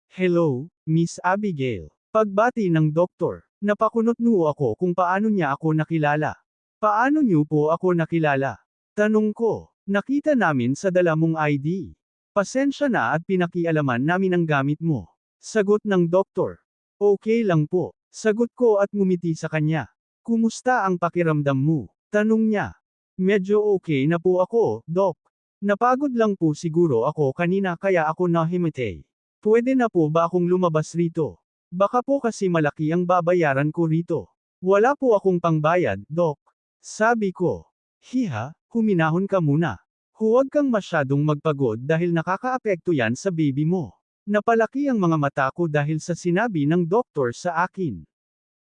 Hello, Miss Abigail. Pagbati ng doktor. Napakunot-nuo ako kung paano niya ako nakilala. Paano niyo po ako nakilala? Tanong ko. Nakita namin sa dala mong ID. Pasensya na at pinakialaman namin ang gamit mo. Sagot ng doktor. Okay lang po. Sagot ko at ngumiti sa kanya. Kumusta ang pakiramdam mo? Tanong niya. Medyo okay na po ako, Doc. Napagod lang po siguro ako kanina kaya ako nahimite. Pwede na po ba akong lumabas rito? Baka po kasi malaki ang babayaran ko rito. Wala po akong pangbayad, Doc. Sabi ko. Hiha, huminahon ka muna. Huwag kang masyadong magpagod dahil nakakaapekto yan sa baby mo. Napalaki ang mga mata ko dahil sa sinabi ng doktor sa akin.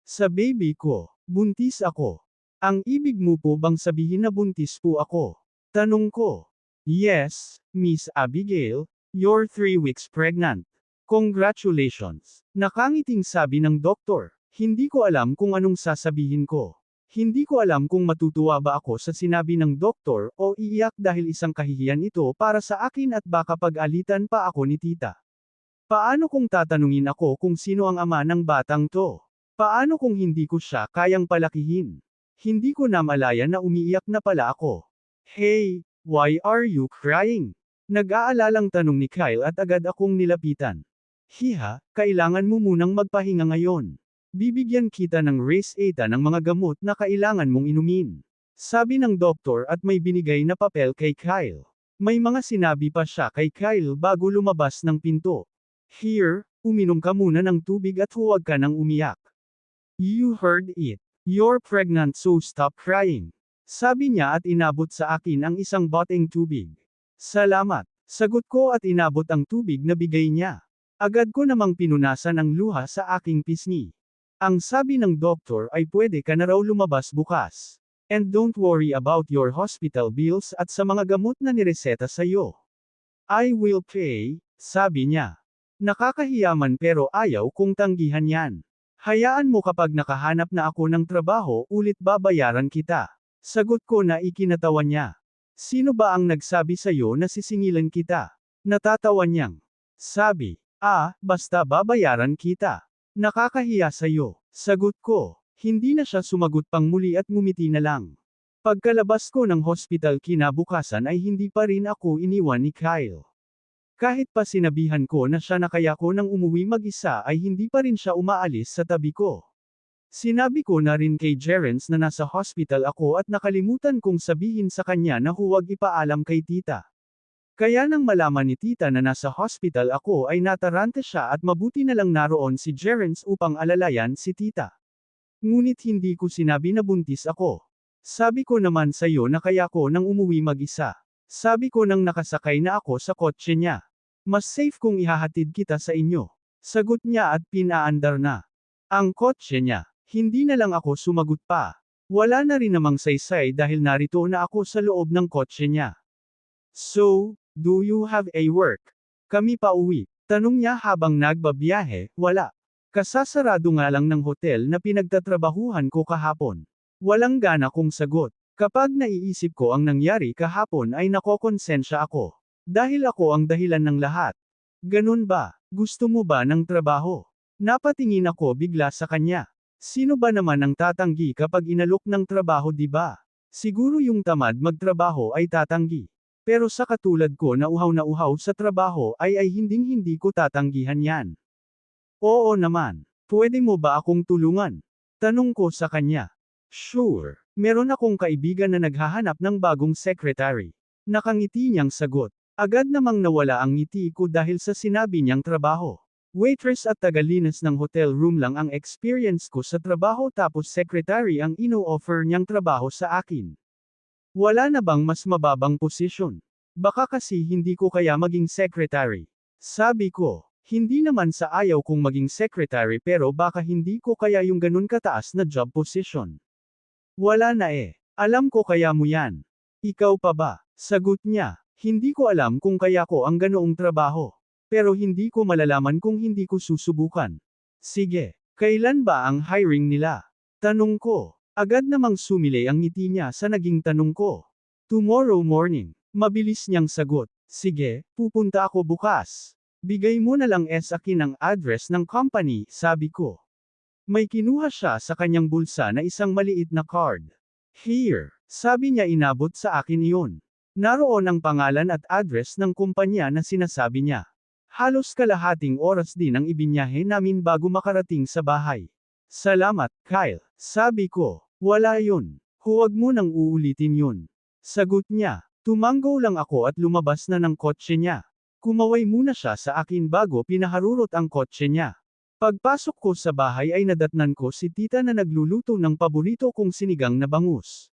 Sa baby ko, buntis ako. Ang ibig mo po bang sabihin na buntis po ako? Tanong ko. Yes, Miss Abigail, you're 3 weeks pregnant. Congratulations. Nakangiting sabi ng doktor. Hindi ko alam kung anong sasabihin ko. Hindi ko alam kung matutuwa ba ako sa sinabi ng doktor o iiyak dahil isang kahihiyan ito para sa akin at baka pag-alitan pa ako ni tita. Paano kung tatanungin ako kung sino ang ama ng batang to? Paano kung hindi ko siya kayang palakihin? Hindi ko na malaya na umiiyak na pala ako. Hey, why are you crying? Nag-aalalang tanong ni Kyle at agad akong nilapitan. Hiha, kailangan mo munang magpahinga ngayon. Bibigyan kita ng Race 8 ng mga gamot na kailangan mong inumin. Sabi ng doktor at may binigay na papel kay Kyle. May mga sinabi pa siya kay Kyle bago lumabas ng pinto. Here, uminom ka muna ng tubig at huwag ka nang umiyak. You heard it. You're pregnant so stop crying. Sabi niya at inabot sa akin ang isang boteng tubig. Salamat. Sagot ko at inabot ang tubig na bigay niya. Agad ko namang pinunasan ang luha sa aking pisngi. Ang sabi ng doktor ay pwede ka na raw lumabas bukas. And don't worry about your hospital bills at sa mga gamot na nireseta sa'yo. I will pay, sabi niya. Nakakahiyaman pero ayaw kong tanggihan yan. Hayaan mo kapag nakahanap na ako ng trabaho ulit babayaran kita. Sagot ko na ikinatawa niya. Sino ba ang nagsabi sa'yo na sisingilan kita? Natatawa niyang. Sabi, basta babayaran kita. Nakakahiya sa'yo. Sagot ko. Hindi na siya sumagot pang muli at ngumiti na lang. Pagkalabas ko ng hospital kinabukasan ay hindi pa rin ako iniwan ni Kyle. Kahit pa sinabihan ko na siya na kaya ko nang umuwi mag-isa ay hindi pa rin siya umaalis sa tabi ko. Sinabi ko na rin kay Jerence na nasa hospital ako at nakalimutan kong sabihin sa kanya na huwag ipaalam kay tita. Kaya nang malaman ni tita na nasa hospital ako ay natarante siya at mabuti na lang naroon si Jerence upang alalayan si tita. Ngunit hindi ko sinabi na buntis ako. Sabi ko naman sa iyo na kaya ko nang umuwi mag-isa. Sabi ko nang nakasakay na ako sa kotse niya. Mas safe kung ihahatid kita sa inyo. Sagot niya at pinaandar na. Ang kotse niya. Hindi na lang ako sumagot pa. Wala na rin namang saysay dahil narito na ako sa loob ng kotse niya. So, do you have a work? Kami pa uwi. Tanong niya habang nagbabiyahe, wala. Kasasarado nga lang ng hotel na pinagtatrabahuhan ko kahapon. Walang gana kong sagot. Kapag naiisip ko ang nangyari kahapon ay nakokonsensya ako. Dahil ako ang dahilan ng lahat. Ganun ba? Gusto mo ba ng trabaho? Napatingin ako bigla sa kanya. Sino ba naman ang tatanggi kapag inalok ng trabaho, di ba? Siguro yung tamad magtrabaho ay tatanggi. Pero sa katulad ko na uhaw sa trabaho ay hinding-hindi ko tatanggihan yan. Oo naman. Pwede mo ba akong tulungan? Tanong ko sa kanya. Sure. Meron akong kaibigan na naghahanap ng bagong secretary. Nakangiti niyang sagot. Agad namang nawala ang ngiti ko dahil sa sinabi niyang trabaho. Waitress at tagalinis ng hotel room lang ang experience ko sa trabaho tapos secretary ang ino-offer niyang trabaho sa akin. Wala na bang mas mababang posisyon? Baka kasi hindi ko kaya maging secretary. Sabi ko, hindi naman sa ayaw kong maging secretary pero baka hindi ko kaya yung ganun kataas na job position. Wala na eh. Alam ko kaya mo yan. Ikaw pa ba? Sagot niya. Hindi ko alam kung kaya ko ang ganoong trabaho. Pero hindi ko malalaman kung hindi ko susubukan. Sige, kailan ba ang hiring nila? Tanong ko. Agad namang sumilay ang ngiti niya sa naging tanong ko. Tomorrow morning. Mabilis niyang sagot. Sige, pupunta ako bukas. Bigay mo na lang akin ang address ng company, sabi ko. May kinuha siya sa kanyang bulsa na isang maliit na card. Here, sabi niya inabot sa akin iyon. Naroon ang pangalan at address ng kumpanya na sinasabi niya. Halos kalahating oras din ang ibinyahe namin bago makarating sa bahay. Salamat, Kyle. Sabi ko, wala yun. Huwag mo nang uulitin yun. Sagot niya. Tumanggo lang ako at lumabas na ng kotse niya. Kumaway muna siya sa akin bago pinaharurot ang kotse niya. Pagpasok ko sa bahay ay nadatnan ko si tita na nagluluto ng paborito kong sinigang na bangus.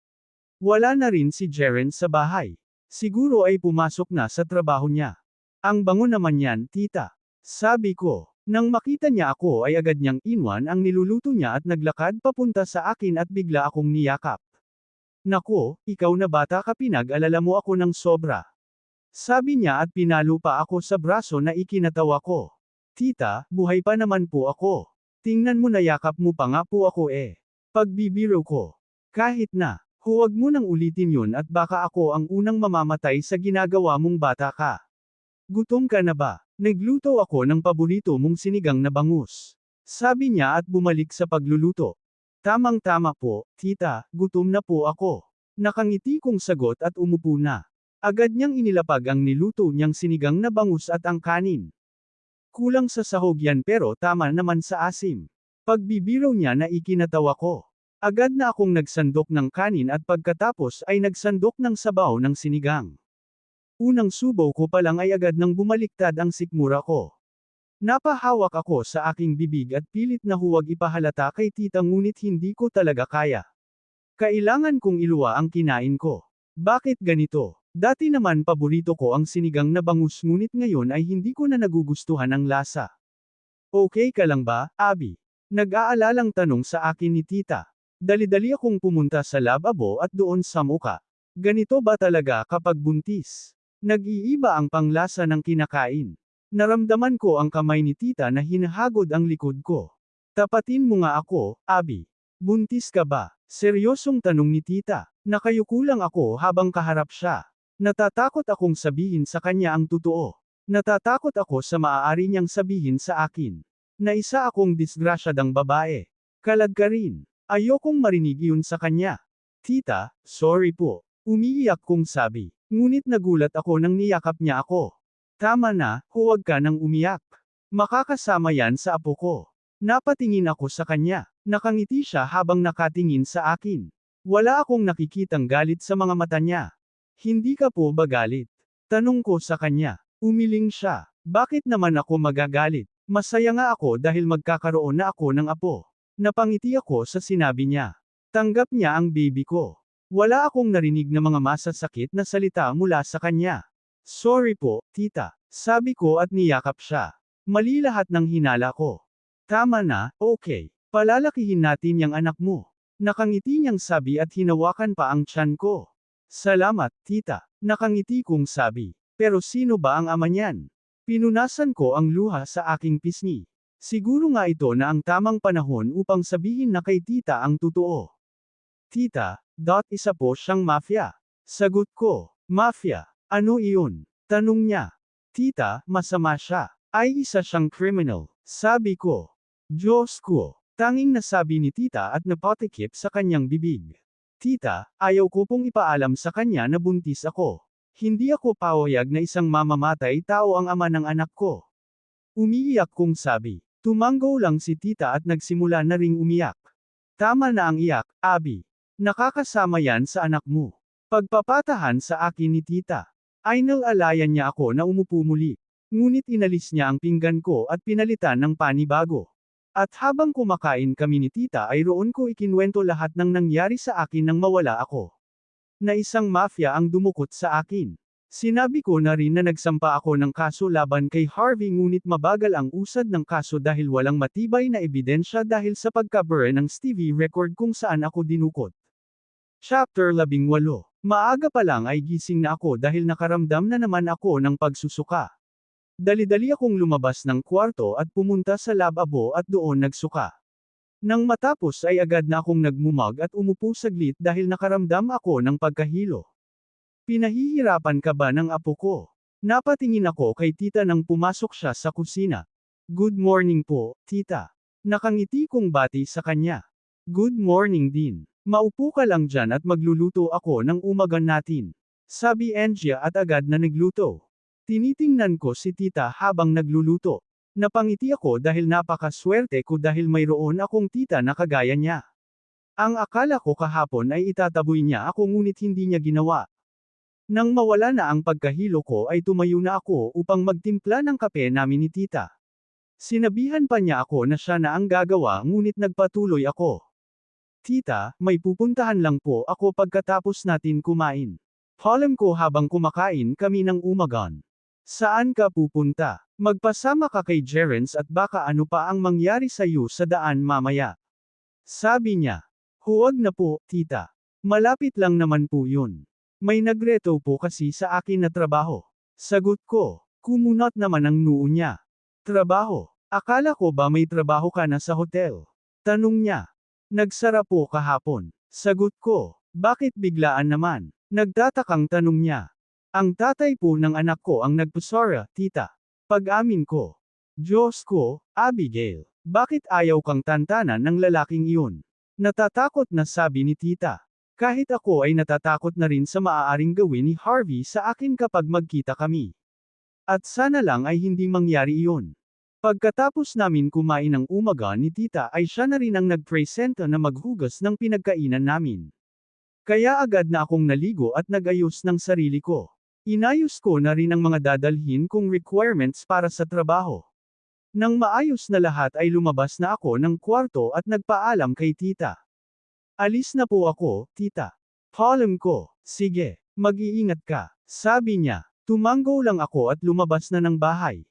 Wala na rin si Jeren sa bahay. Siguro ay pumasok na sa trabaho niya. Ang bango naman yan, tita. Sabi ko. Nang makita niya ako ay agad niyang inwan ang niluluto niya at naglakad papunta sa akin at bigla akong niyakap. Nako, ikaw na bata ka, pinag-alala mo ako ng sobra. Sabi niya at pinalo pa ako sa braso na ikinatawa ko. Tita, buhay pa naman po ako. Tingnan mo, nayakap mo pa nga po ako eh. Pagbibiro ko. Kahit na, huwag mo nang ulitin yun at baka ako ang unang mamamatay sa ginagawa mong bata ka. Gutom ka na ba? Nagluto ako ng paborito mong sinigang na bangus. Sabi niya at bumalik sa pagluluto. Tamang-tama po, tita, gutom na po ako. Nakangiti kong sagot at umupo na. Agad niyang inilapag ang niluto niyang sinigang na bangus at ang kanin. Kulang sa sahog yan pero tama naman sa asim. Pagbibiro niya na ikinatawa ko. Agad na akong nagsandok ng kanin at pagkatapos ay nagsandok ng sabaw ng sinigang. Unang subo ko pa lang ay agad nang bumaliktad ang sikmura ko. Napahawak ako sa aking bibig at pilit na huwag ipahalata kay tita ngunit hindi ko talaga kaya. Kailangan kong iluwa ang kinain ko. Bakit ganito? Dati naman paborito ko ang sinigang na bangus ngunit ngayon ay hindi ko na nagugustuhan ang lasa. Okay ka lang ba, Abby? Nag-aalalang tanong sa akin ni tita. Dali-dali akong pumunta sa lababo at doon sa muka. Ganito ba talaga kapag buntis? Nag-iiba ang panglasa ng kinakain. Naramdaman ko ang kamay ni tita na hinahagod ang likod ko. Tapatin mo nga ako, Abby. Buntis ka ba? Seryosong tanong ni tita. Nakayuko lang ako habang kaharap siya. Natatakot akong sabihin sa kanya ang totoo. Natatakot ako sa maaari niyang sabihin sa akin. Na isa akong disgrasyadang babae. Kalag ka rin. Ayokong marinig yun sa kanya. Tita, sorry po. Umiiyak kong sabi. Ngunit nagulat ako nang niyakap niya ako. Tama na, huwag ka nang umiyak. Makakasama yan sa apo ko. Napatingin ako sa kanya. Nakangiti siya habang nakatingin sa akin. Wala akong nakikitang galit sa mga mata niya. Hindi ka po ba galit? Tanong ko sa kanya. Umiling siya. Bakit naman ako magagalit? Masaya nga ako dahil magkakaroon na ako ng apo. Napangiti ako sa sinabi niya. Tanggap niya ang baby ko. Wala akong narinig na mga masasakit na salita mula sa kanya. Sorry po, tita. Sabi ko at niyakap siya. Mali lahat ng hinala ko. Tama na, okay. Palalakihin natin yang anak mo. Nakangiti niyang sabi at hinawakan pa ang tiyan ko. Salamat, tita. Nakangiti kong sabi. Pero sino ba ang ama niyan? Pinunasan ko ang luha sa aking pisngi. Siguro nga ito na ang tamang panahon upang sabihin na kay tita ang totoo. Tita, isa po siyang mafia. Sagot ko, mafia? Ano iyon? Tanong niya. Tita, masama siya. Ay isa siyang criminal. Sabi ko. Diyos ko. Tanging nasabi ni tita at napatikip sa kanyang bibig. Tita, ayaw ko pong ipaalam sa kanya na buntis ako. Hindi ako pawayag na isang mamamatay tao ang ama ng anak ko. Umiiyak kong sabi. Tumanggo lang si tita at nagsimula na ring umiyak. Tama na ang iyak, Abby. Nakakasama yan sa anak mo. Pagpapatahan sa akin ni tita. Ay nalalayan niya ako na umupo muli. Ngunit inalis niya ang pinggan ko at pinalitan ng panibago. At habang kumakain kami ni tita ay roon ko ikinwento lahat ng nangyari sa akin nang mawala ako. Na isang mafia ang dumukot sa akin. Sinabi ko na rin na nagsampa ako ng kaso laban kay Harvey ngunit mabagal ang usad ng kaso dahil walang matibay na ebidensya dahil sa pagka-burn ng Stevie record kung saan ako dinukot. Chapter 18. Maaga pa lang ay gising na ako dahil nakaramdam na naman ako ng pagsusuka. Dali-dali akong lumabas ng kwarto at pumunta sa lababo at doon nagsuka. Nang matapos ay agad na akong nagmumag at umupo saglit dahil nakaramdam ako ng pagkahilo. Pinahihirapan ka ba ng apo ko? Napatingin ako kay tita nang pumasok siya sa kusina. Good morning po, tita. Nakangiti kong bati sa kanya. Good morning din. Maupo ka lang dyan at magluluto ako ng umagan natin. Sabi Angia at agad na nagluto. Tinitingnan ko si tita habang nagluluto. Napangiti ako dahil napakaswerte ko dahil mayroon akong tita na kagaya niya. Ang akala ko kahapon ay itataboy niya ako ngunit hindi niya ginawa. Nang mawala na ang pagkahilo ko ay tumayo na ako upang magtimpla ng kape namin ni tita. Sinabihan pa niya ako na siya na ang gagawa ngunit nagpatuloy ako. Tita, may pupuntahan lang po ako pagkatapos natin kumain. Alam ko habang kumakain kami ng umagan. Saan ka pupunta? Magpasama ka kay Jerence at baka ano pa ang mangyari sa iyo sa daan mamaya. Sabi niya. Huwag na po, tita. Malapit lang naman po yun. May nagreto po kasi sa akin na trabaho. Sagot ko. Kumunot naman ang noo niya. Trabaho. Akala ko ba may trabaho ka na sa hotel? Tanong niya. Nagsara po kahapon. Sagot ko. Bakit biglaan naman? Nagtatakang tanong niya. Ang tatay po ng anak ko ang nagpasara, tita. Pag-amin ko. Diyos ko, Abigail. Bakit ayaw kang tantanan ng lalaking iyon? Natatakot na sabi ni tita. Kahit ako ay natatakot na rin sa maaaring gawin ni Harvey sa akin kapag magkita kami. At sana lang ay hindi mangyari iyon. Pagkatapos namin kumain ng umaga ni tita ay siya na rin ang nagpresenta na maghugas ng pinagkainan namin. Kaya agad na akong naligo at nagayos ng sarili ko. Inayos ko na rin ang mga dadalhin kong requirements para sa trabaho. Nang maayos na lahat ay lumabas na ako ng kwarto at nagpaalam kay tita. Alis na po ako, tita. Alam ko. Sige, mag-iingat ka. Sabi niya. Tumanggo lang ako at lumabas na ng bahay.